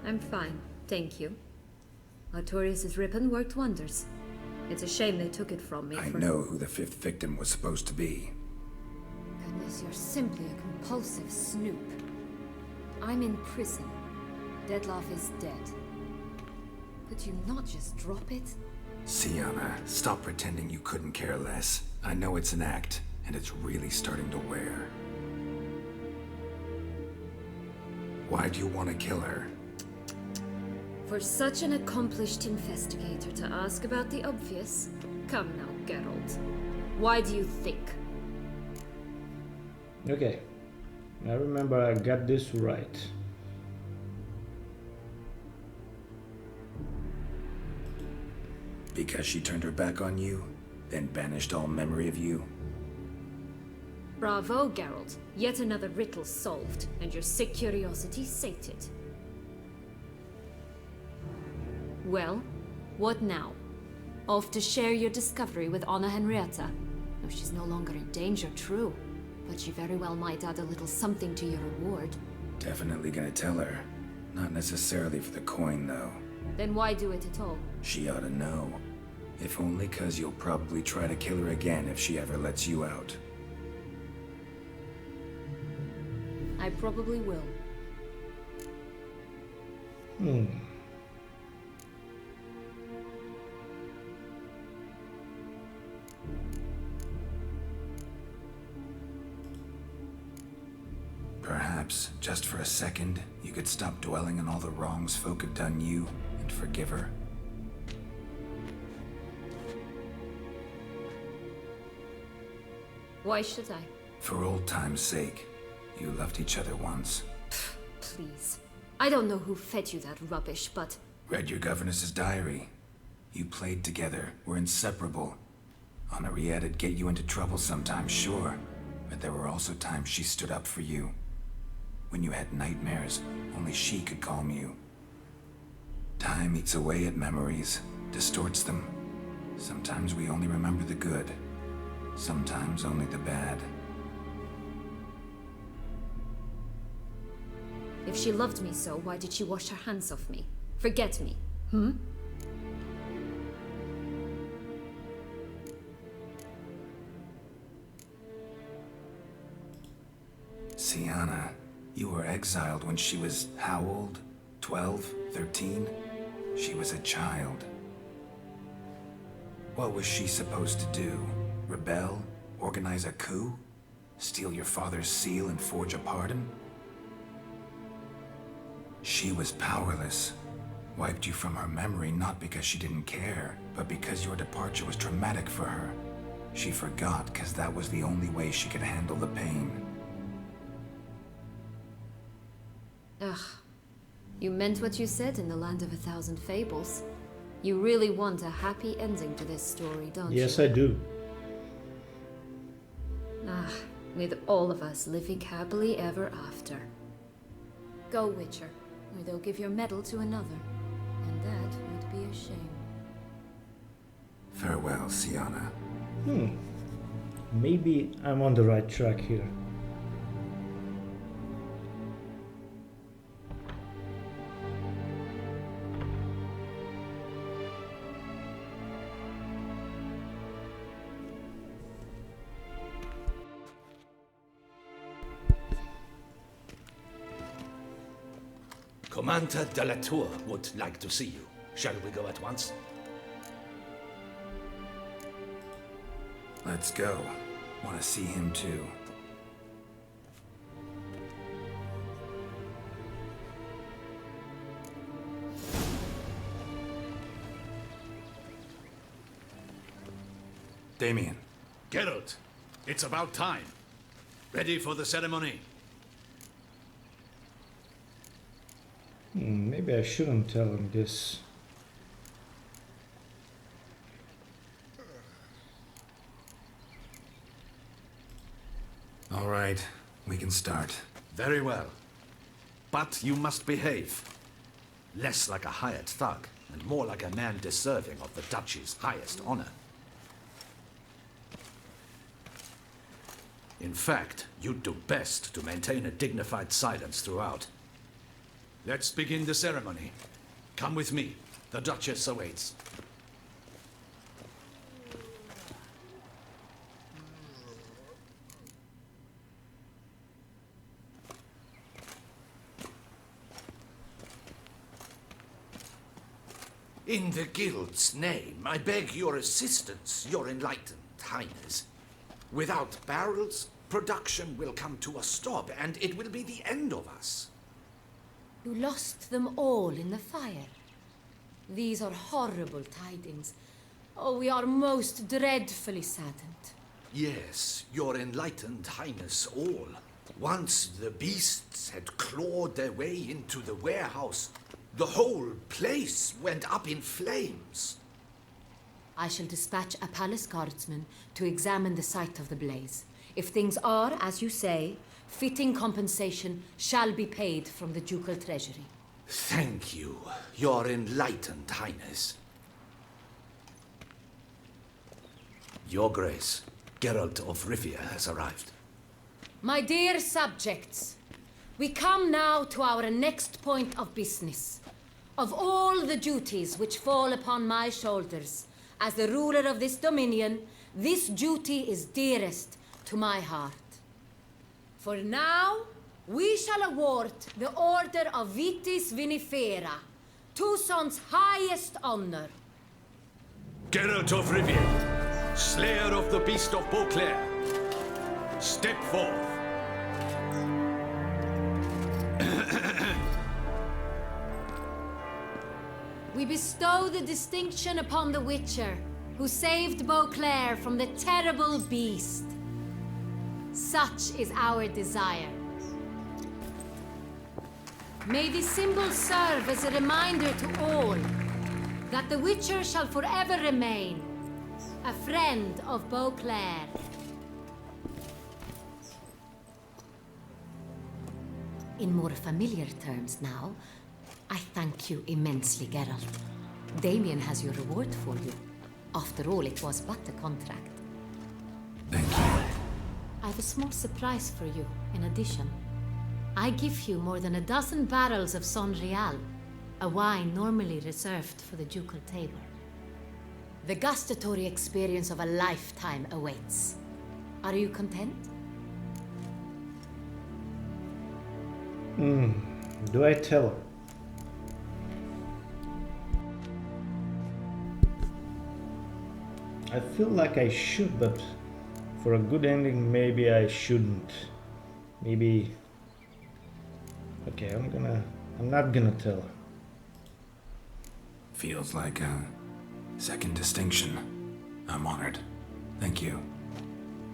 I'm fine, thank you. Artorius' ribbon worked wonders. It's a shame they took it from me. I know who the fifth victim was supposed to be. Goodness, you're simply a compulsive snoop. I'm in prison. Dettlaff is dead. Could you not just drop it? Sienna, stop pretending you couldn't care less. I know it's an act, and it's really starting to wear. Why do you want to kill her? For such an accomplished investigator to ask about the obvious? Come now, Geralt. Why do you think? Okay, I remember I got this right. Because she turned her back on you, then banished all memory of you? Bravo, Geralt. Yet another riddle solved, and your sick curiosity sated. Well, what now? Off to share your discovery with Anna Henrietta? No, she's no longer in danger, true. But she very well might add a little something to your reward. Definitely gonna tell her. Not necessarily for the coin, though. Then why do it at all? She ought to know. If only 'cause you'll probably try to kill her again if she ever lets you out. I probably will. Perhaps, just for a second, you could stop dwelling on all the wrongs folk have done you and forgive her. Why should I? For old time's sake. You loved each other once. Please. I don't know who fed you that rubbish, but... Read your governess's diary. You played together, were inseparable. Henriette'd get you into trouble sometimes, sure. But there were also times she stood up for you. When you had nightmares, only she could calm you. Time eats away at memories, distorts them. Sometimes we only remember the good. Sometimes only the bad. If she loved me so, why did she wash her hands off me? Forget me, Sienna, you were exiled when she was how old? 12? 13? She was a child. What was she supposed to do? Rebel? Organize a coup? Steal your father's seal and forge a pardon? She was powerless. Wiped you from her memory not because she didn't care, but because your departure was traumatic for her. She forgot because that was the only way she could handle the pain. Ugh. You meant what you said in the Land of 1,000 Fables. You really want a happy ending to this story, don't you? Yes, I do. Ah, with all of us living happily ever after. Go, Witcher. or they'll give your medal to another, and that would be a shame. Farewell, Siana. Maybe I'm on the right track here. Commander de la Tour would like to see you. Shall we go at once? Let's go. Want to see him too. Damien. Geralt, it's about time. Ready for the ceremony? Maybe I shouldn't tell him this. All right, we can start. Very well. But you must behave. Less like a hired thug, and more like a man deserving of the Duchy's highest honor. In fact, you'd do best to maintain a dignified silence throughout. Let's begin the ceremony. Come with me. The Duchess awaits. In the Guild's name, I beg your assistance, your enlightened highness. Without barrels, production will come to a stop, and it will be the end of us. You lost them all in the fire. These are horrible tidings. Oh, we are most dreadfully saddened. Yes, your enlightened highness all. Once the beasts had clawed their way into the warehouse, the whole place went up in flames. I shall dispatch a palace guardsman to examine the site of the blaze. If things are, as you say, fitting compensation shall be paid from the ducal treasury. Thank you, your enlightened highness. Your Grace, Geralt of Rivia has arrived. My dear subjects, we come now to our next point of business. Of all the duties which fall upon my shoulders, as the ruler of this dominion, this duty is dearest to my heart. For now, we shall award the Order of Vitis Vinifera, Tucson's highest honor. Geralt of Rivia, Slayer of the Beast of Beauclair, step forth. We bestow the distinction upon the Witcher, who saved Beauclair from the terrible beast. Such is our desire. May this symbol serve as a reminder to all that the Witcher shall forever remain a friend of Beauclair. In more familiar terms now, I thank you immensely, Geralt. Damien has your reward for you. After all, it was but a contract. Thank you. I have a small surprise for you, in addition. I give you more than a dozen barrels of Son Real, a wine normally reserved for the ducal table. The gustatory experience of a lifetime awaits. Are you content? Do I tell her? I feel like I should, but for a good ending, maybe I shouldn't. Maybe... Okay, I'm not gonna tell her. Feels like a second distinction. I'm honored. Thank you.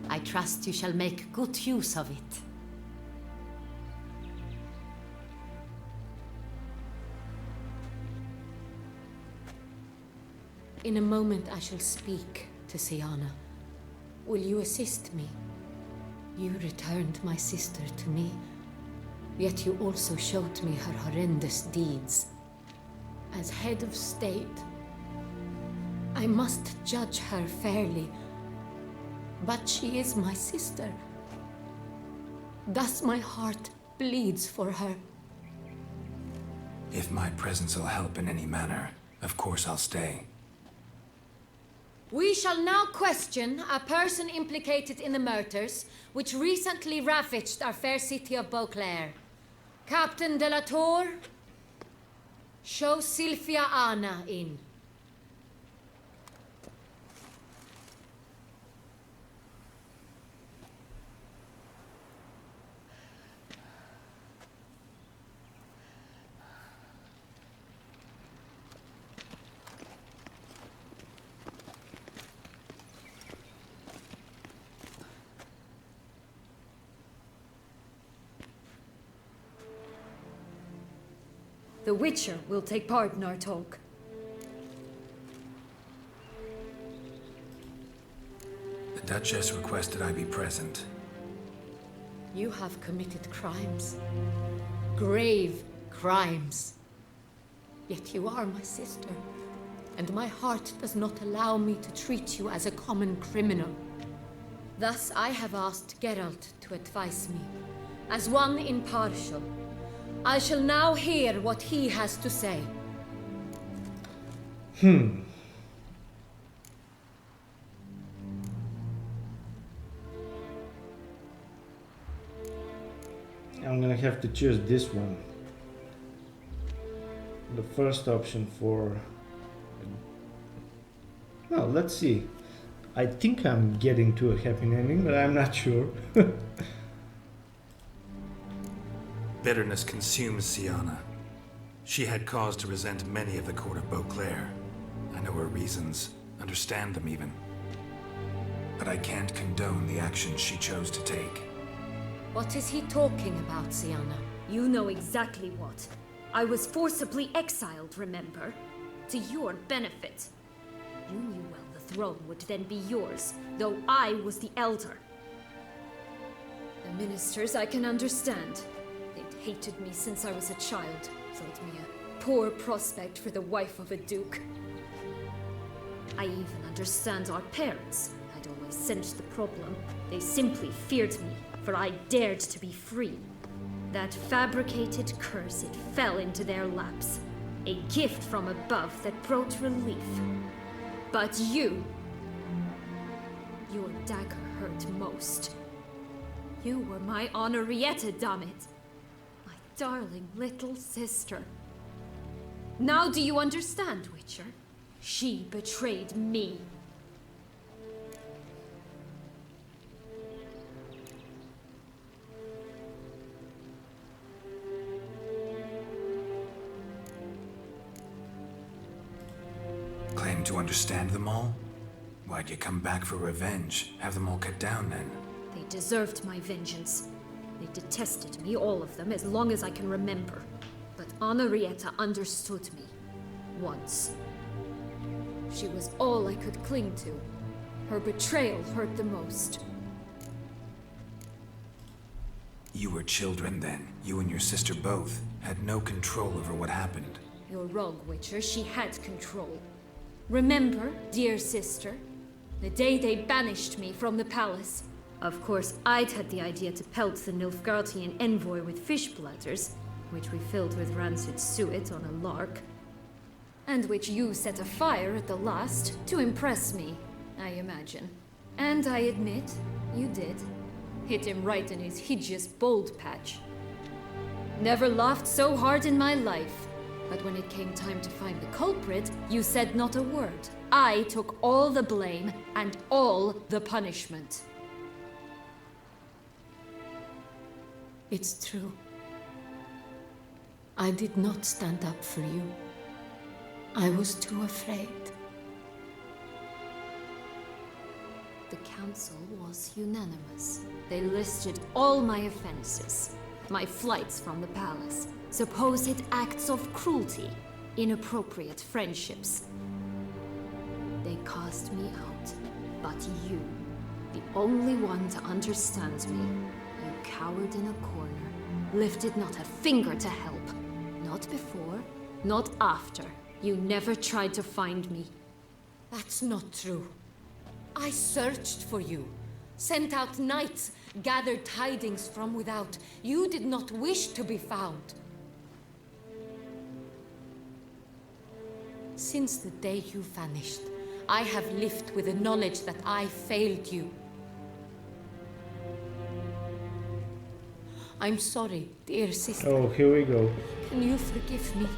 I trust you shall make good use of it. In a moment I shall speak to Siana. Will you assist me? You returned my sister to me, Yet you also showed me her horrendous deeds. As head of state, I must judge her fairly. But she is my sister. Thus my heart bleeds for her. If my presence will help in any manner, of course I'll stay. We shall now question a person implicated in the murders which recently ravaged our fair city of Beauclair. Captain de la Tour, show Sylvia Anna in. The Witcher will take part in our talk. The Duchess requested I be present. You have committed crimes. Grave crimes. Yet you are my sister, and my heart does not allow me to treat you as a common criminal. Thus I have asked Geralt to advise me, as one impartial. I shall now hear what he has to say. I'm gonna have to choose this one. The first option for... Well, let's see. I think I'm getting to a happy ending, but I'm not sure. Bitterness consumes Sienna. She had cause to resent many of the court of Beauclair. I know her reasons, understand them even. But I can't condone the actions she chose to take. What is he talking about, Sienna? You know exactly what. I was forcibly exiled, remember? To your benefit. You knew well the throne would then be yours, though I was the elder. The ministers I can understand. They'd hated me since I was a child. Thought me a poor prospect for the wife of a duke. I even understand our parents. I'd always sensed the problem. They simply feared me, for I dared to be free. That fabricated curse, it fell into their laps. A gift from above that brought relief. But you... your dagger hurt most. You were my Henrietta, damn it. My darling little sister. Now do you understand, Witcher? She betrayed me. Claim to understand them all? Why'd you come back for revenge? Have them all cut down then? They deserved my vengeance. They detested me, all of them, as long as I can remember. But Henrietta understood me. Once. She was all I could cling to. Her betrayal hurt the most. You were children then. You and your sister both had no control over what happened. You're wrong, Witcher. She had control. Remember, dear sister, the day they banished me from the palace. Of course, I'd had the idea to pelt the Nilfgaardian envoy with fish bladders, which we filled with rancid suet on a lark, and which you set afire at the last to impress me, I imagine. And I admit, you did. Hit him right in his hideous bald patch. Never laughed so hard in my life. But when it came time to find the culprit, you said not a word. I took all the blame and all the punishment. It's true. I did not stand up for you. I was too afraid. The council was unanimous. They listed all my offenses. My flights from the palace, supposed acts of cruelty, inappropriate friendships. They cast me out, but you, the only one to understand me, you cowered in a corner, lifted not a finger to help. Not before, not after. You never tried to find me. That's not true. I searched for you, sent out knights, gathered tidings from without. You did not wish to be found. Since the day you vanished, I have lived with the knowledge that I failed you. I'm sorry, dear sister. Oh, here we go. Can you forgive me?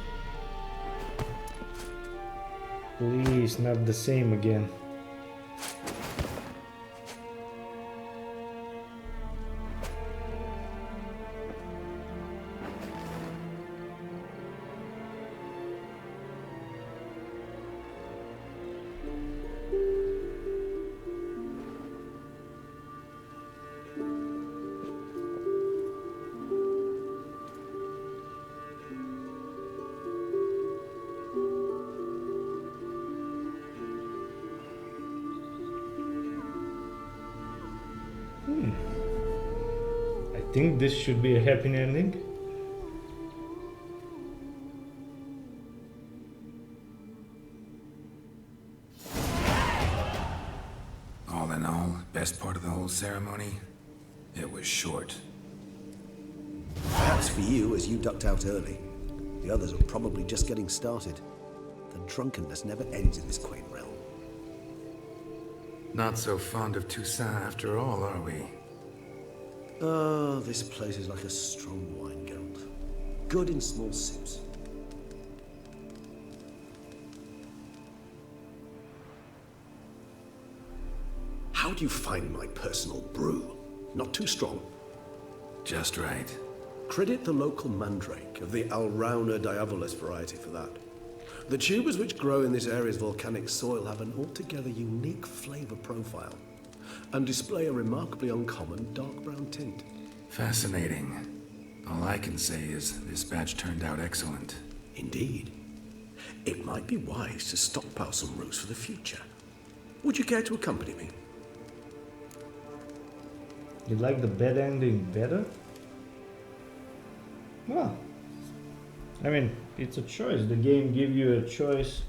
Please, not the same again. I think this should be a happy ending. All in all, best part of the whole ceremony, it was short. Perhaps for you, as you ducked out early. The others are probably just getting started. The drunkenness never ends in this quaint realm. Not so fond of Toussaint after all, are we? Oh, this place is like a strong wine, Geralt. Good in small sips. How do you find my personal brew? Not too strong? Just right. Credit the local mandrake of the Alrauna diavolis variety for that. The tubers which grow in this area's volcanic soil have an altogether unique flavor profile and display a remarkably uncommon dark brown tint. Fascinating. All I can say is this batch turned out excellent. Indeed. It might be wise to stockpile some roots for the future. Would you care to accompany me? You like the bad ending better? Well, I mean, it's a choice. The game gives you a choice.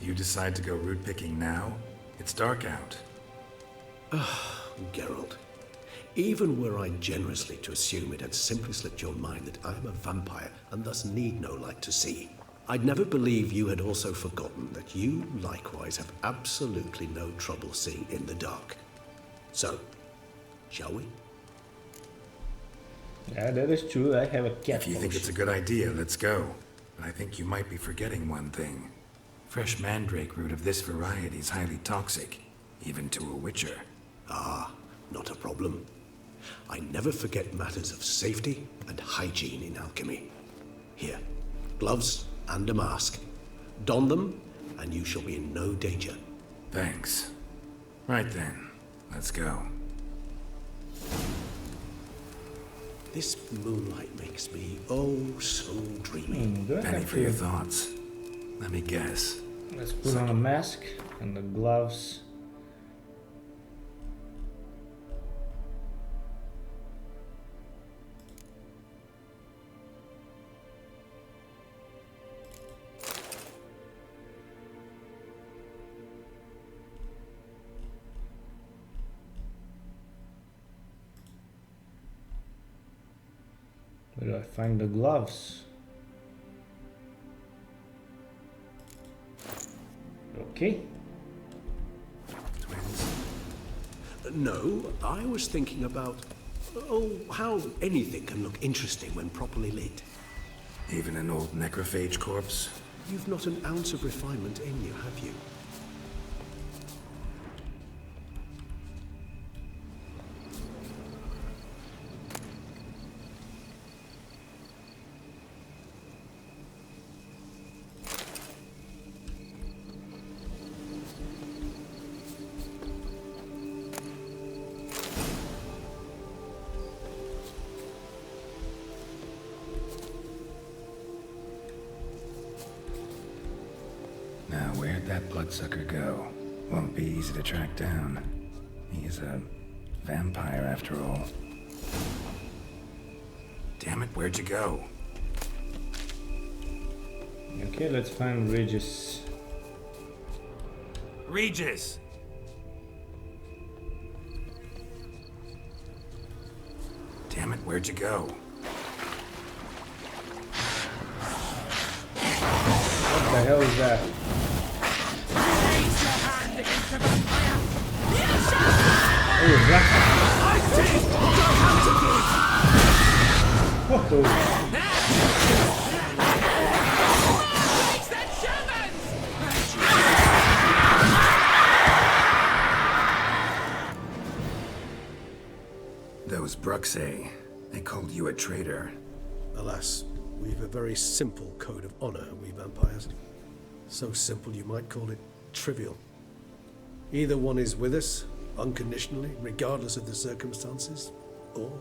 You decide to go root picking now? It's dark out. Geralt, even were I generously to assume it had simply slipped your mind that I am a vampire and thus need no light to see, I'd never believe you had also forgotten that you likewise have absolutely no trouble seeing in the dark. So, shall we? Yeah, that is true. I have a cat. If you think it's a good idea, let's go. But I think you might be forgetting one thing. Fresh mandrake root of this variety is highly toxic, even to a witcher. Ah, not a problem. I never forget matters of safety and hygiene in alchemy. Here, gloves and a mask. Don them, and you shall be in no danger. Thanks. Right then, let's go. This moonlight makes me oh so dreamy. Penny for your thoughts. Let me guess. Let's put on a mask and the gloves. Where do I find the gloves? Okay. No, I was thinking about, how anything can look interesting when properly lit. Even an old necrophage corpse? You've not an ounce of refinement in you, have you? Now, where'd that bloodsucker go? Won't be easy to track down. He's a vampire after all. Damn it, where'd you go? Okay, let's find Regis. Regis! Damn it, where'd you go? What the hell is that? Oh, black. What the? Those Bruxay, they called you a traitor. Alas, we've a very simple code of honor, we vampires. So simple you might call it trivial. Either one is with us, unconditionally, regardless of the circumstances, or...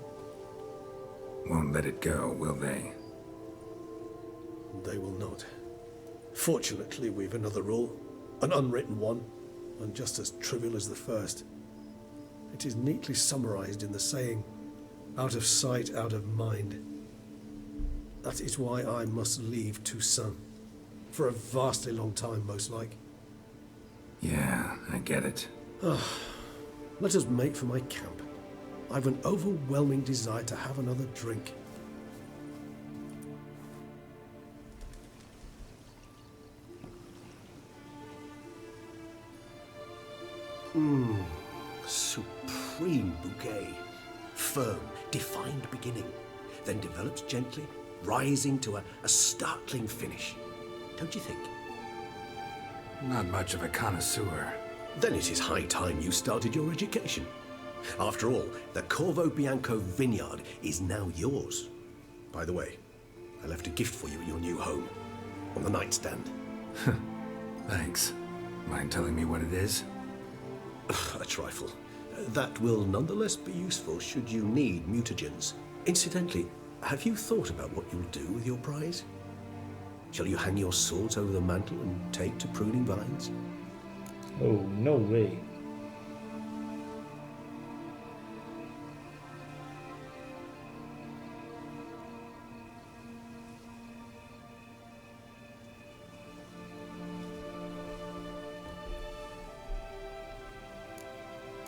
Won't let it go, will they? They will not. Fortunately, we've another rule, an unwritten one, and just as trivial as the first. It is neatly summarized in the saying, out of sight, out of mind. That is why I must leave Toussaint. For a vastly long time, most like. Yeah, I get it. Let us make for my camp. I've an overwhelming desire to have another drink. Supreme bouquet. Firm, defined beginning, then develops gently, rising to a startling finish. Don't you think? Not much of a connoisseur. Then it is high time you started your education. After all, the Corvo Bianco vineyard is now yours. By the way, I left a gift for you in your new home, on the nightstand. Thanks. Mind telling me what it is? A trifle. That will nonetheless be useful should you need mutagens. Incidentally, have you thought about what you'll do with your prize? Shall you hang your swords over the mantle and take to pruning vines? Oh, no way.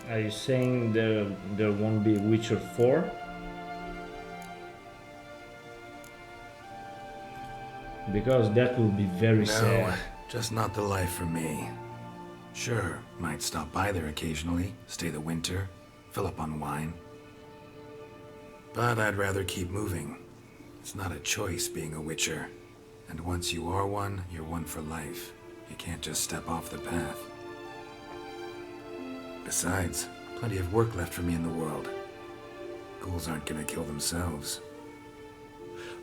Are you saying there won't be Witcher 4? Because that will be very sad. Just not the life for me. Sure, might stop by there occasionally, stay the winter, fill up on wine. But I'd rather keep moving. It's not a choice being a Witcher. And once you are one, you're one for life. You can't just step off the path. Besides, plenty of work left for me in the world. Ghouls aren't gonna kill themselves.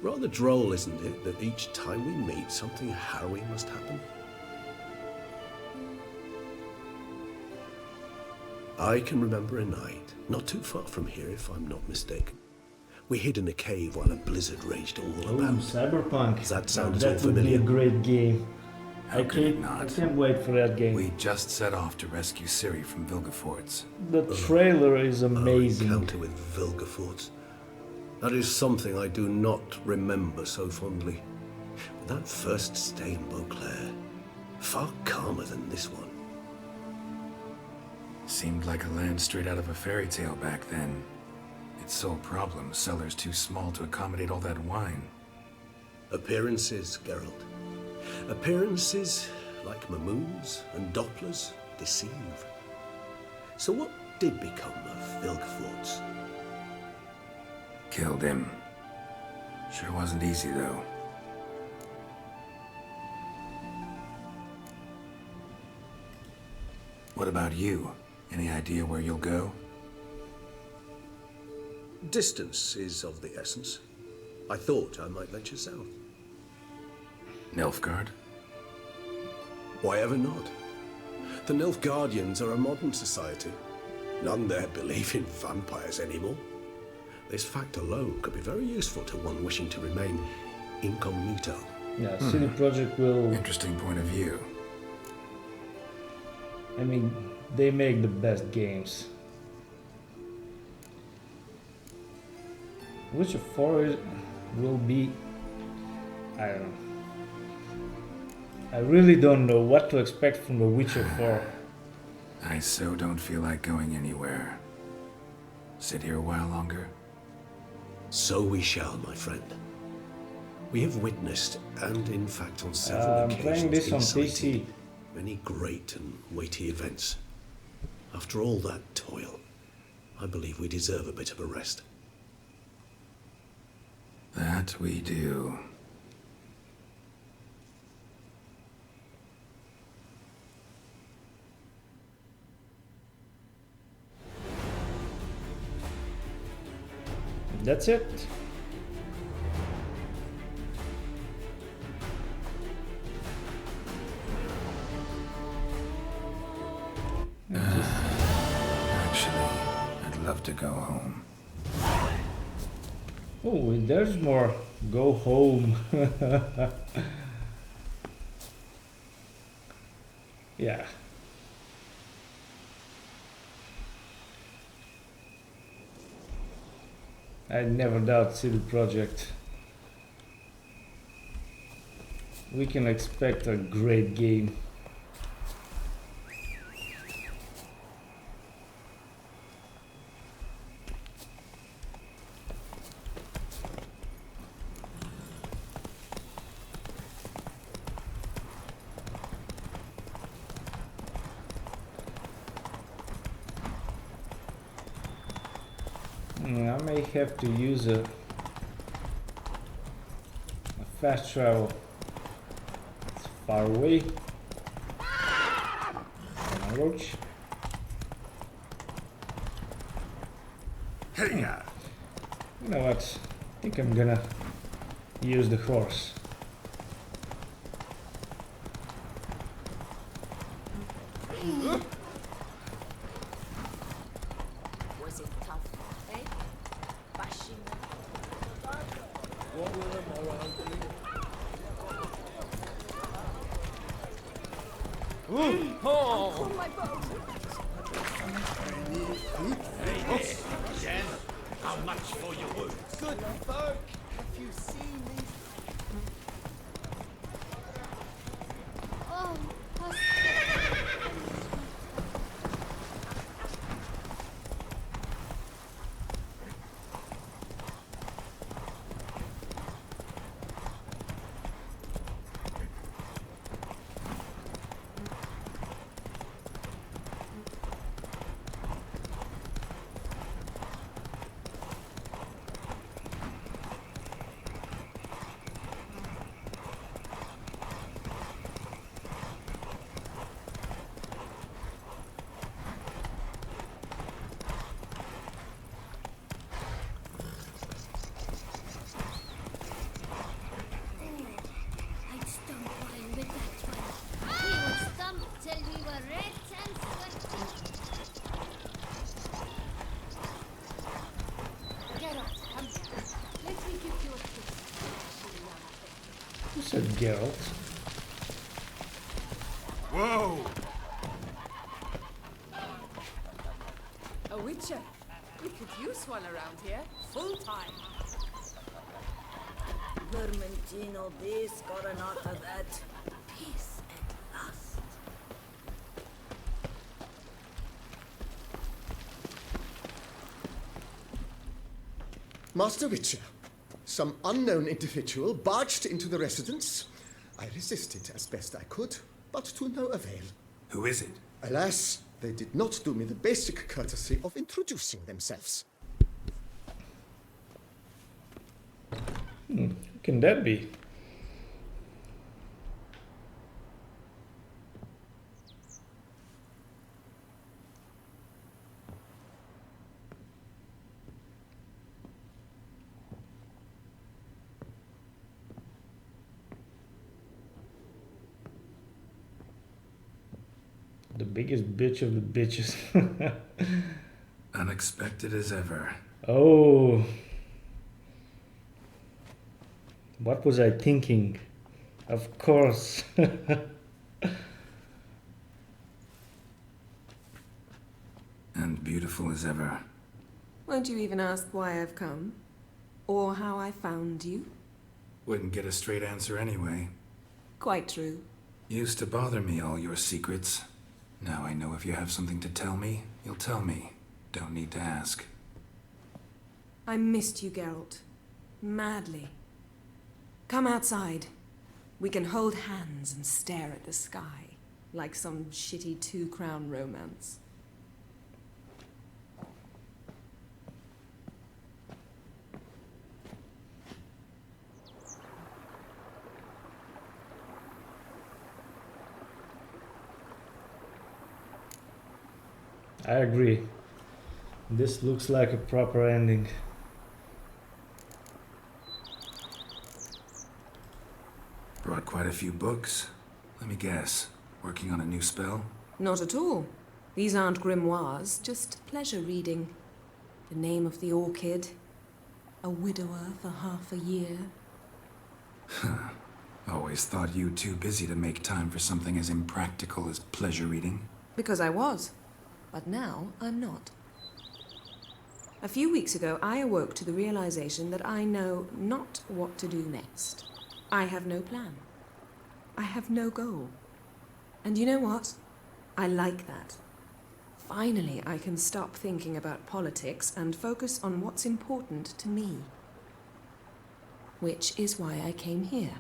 Rather droll, isn't it, that each time we meet, something harrowing must happen? I can remember a night, not too far from here if I'm not mistaken. We hid in a cave while a blizzard raged all about. Cyberpunk. Does that sound at all That would be familiar? a great game. How could it not? I can't wait for that game. We just set off to rescue Ciri from Vilgefortz. The trailer is amazing. Our encounter with Vilgefortz. That is something I do not remember so fondly. But that first stay in Beauclair, far calmer than this one. Seemed like a land straight out of a fairy tale back then. Its sole problem, cellars too small to accommodate all that wine. Appearances, Geralt. Appearances, like Mamoons and Dopplers, deceive. So what did become of Vilgefortz? Killed him. Sure wasn't easy, though. What about you? Any idea where you'll go? Distance is of the essence. I thought I might venture south. Nilfgaard? Why ever not? The Nilfgaardians are a modern society. None there believe in vampires anymore. This fact alone could be very useful to one wishing to remain incognito. Yeah, CD Projekt will... Interesting point of view. I mean, they make the best games. Witcher 4 will be... I don't know. I really don't know what to expect from The Witcher 4. I so don't feel like going anywhere. Sit here a while longer? So we shall, my friend. We have witnessed, and in fact on several occasions, playing this on incited PC. many great and weighty events. After all that toil, I believe we deserve a bit of a rest. That we do. That's it. Actually, I'd love to go home. Oh, there's more. Go home. Yeah. I never doubt CD Projekt. We can expect a great game. I may have to use a fast travel. It's far away. Come on, Roach. Hey, You know what? I think I'm gonna use the horse. Was it tough, eh? Bashing them. What will the morale be? Oh, my boat! Hey, Jen, how much for your wood? Good folk, have you seen these? Oh, I'd stump while with that one. We would stump till we were red and sweaty. Geralt, come here. Let me give you a kiss. Who said Geralt? Whoa! A witcher. We could use one around here. Full time. Vermentino, this got an out of that. Peace at last. Master Witcher, some unknown individual barged into the residence. I resisted as best I could, but to no avail. Who is it? Alas, they did not do me the basic courtesy of introducing themselves. Who can that be? The biggest bitch of the bitches. Unexpected as ever. Oh. What was I thinking? Of course. And beautiful as ever. Won't you even ask why I've come? Or how I found you? Wouldn't get a straight answer anyway. Quite true. Used to bother me, all your secrets. Now I know if you have something to tell me, you'll tell me. Don't need to ask. I missed you, Geralt. Madly. Come outside. We can hold hands and stare at the sky, like some shitty two-crown romance. I agree. This looks like a proper ending. Brought quite a few books. Let me guess. Working on a new spell? Not at all. These aren't grimoires, just pleasure reading. The Name of the Orchid. A widower for half a year. Always thought you too busy to make time for something as impractical as pleasure reading. Because I was. But now I'm not. A few weeks ago, I awoke to the realization that I know not what to do next. I have no plan. I have no goal. And you know what? I like that. Finally, I can stop thinking about politics and focus on what's important to me. Which is why I came here.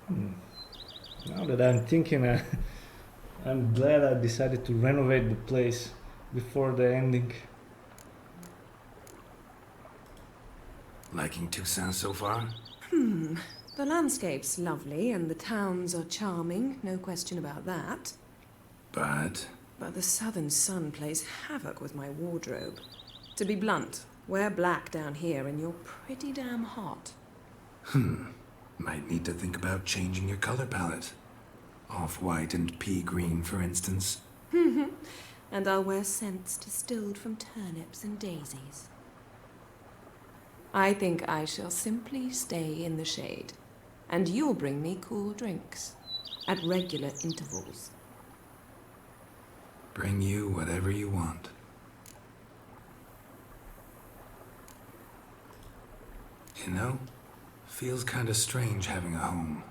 Now that I'm thinking, I'm glad I decided to renovate the place before the ending. Liking Toussaint so far? The landscape's lovely and the towns are charming, no question about that. But the southern sun plays havoc with my wardrobe. To be blunt, wear black down here and you're pretty damn hot. Might need to think about changing your color palette. Off-white and pea green, for instance. And I'll wear scents distilled from turnips and daisies. I think I shall simply stay in the shade. And you'll bring me cool drinks. At regular intervals. Bring you whatever you want. You know, feels kinda strange having a home.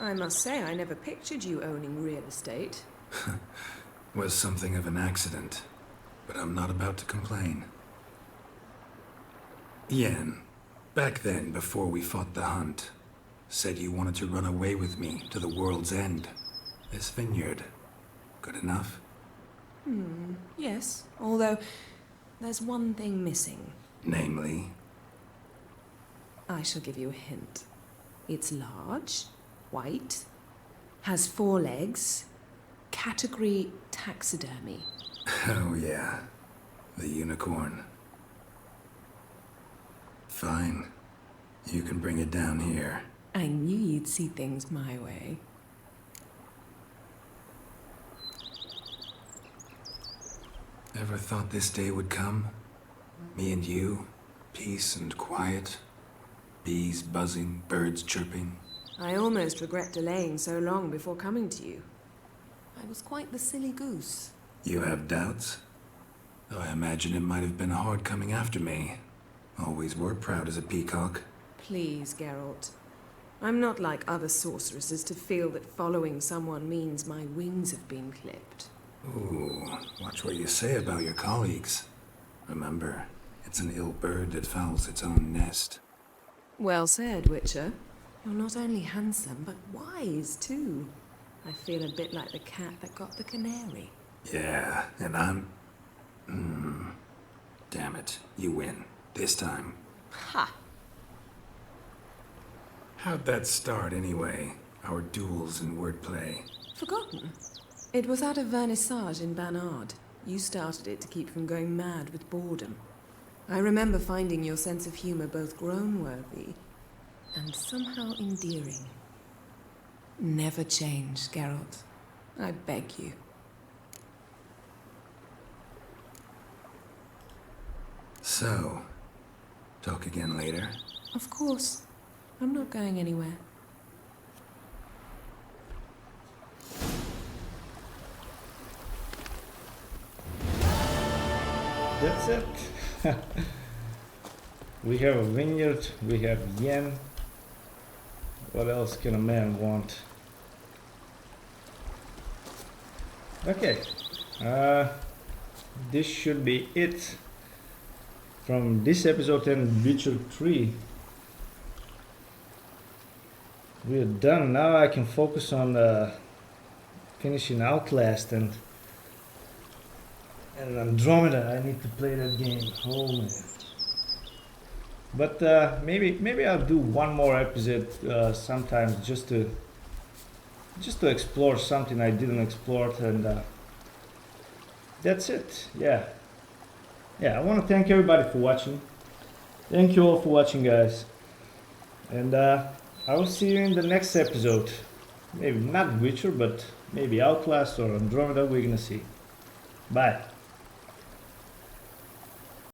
I must say I never pictured you owning real estate. Was something of an accident, but I'm not about to complain. Yen, back then, before we fought the hunt, said you wanted to run away with me to the world's end. This vineyard. Good enough? Yes, although there's one thing missing. Namely? I shall give you a hint. It's large, white, has 4 legs, category taxidermy. Oh yeah, the unicorn. Fine. You can bring it down here. I knew you'd see things my way. Ever thought this day would come? Me and you, peace and quiet, bees buzzing, birds chirping. I almost regret delaying so long before coming to you. I was quite the silly goose. You have doubts? Though I imagine it might have been hard coming after me. Always were proud as a peacock. Please, Geralt. I'm not like other sorceresses to feel that following someone means my wings have been clipped. Ooh, watch what you say about your colleagues. Remember, it's an ill bird that fouls its own nest. Well said, Witcher. You're not only handsome, but wise, too. I feel a bit like the cat that got the canary. Yeah, and I'm... Damn it, you win. This time. Ha! How'd that start, anyway? Our duels and wordplay. Forgotten. It was at a vernissage in Banard. You started it to keep from going mad with boredom. I remember finding your sense of humor both groan-worthy and somehow endearing. Never change, Geralt. I beg you. So, talk again later? Of course. I'm not going anywhere. that's it. We have a vineyard, we have yen. What else can a man want? Okay, this should be it from this episode in Witcher 3. We're done. Now I can focus on finishing Outlast and Andromeda. I need to play that game. Oh man. But maybe I'll do one more episode sometimes just to explore something I didn't explore, and that's it. Yeah, I want to thank everybody for watching. Thank you all for watching, guys, and I will see you in the next episode. Maybe not Witcher, but maybe Outlast or Andromeda. We're gonna see. Bye.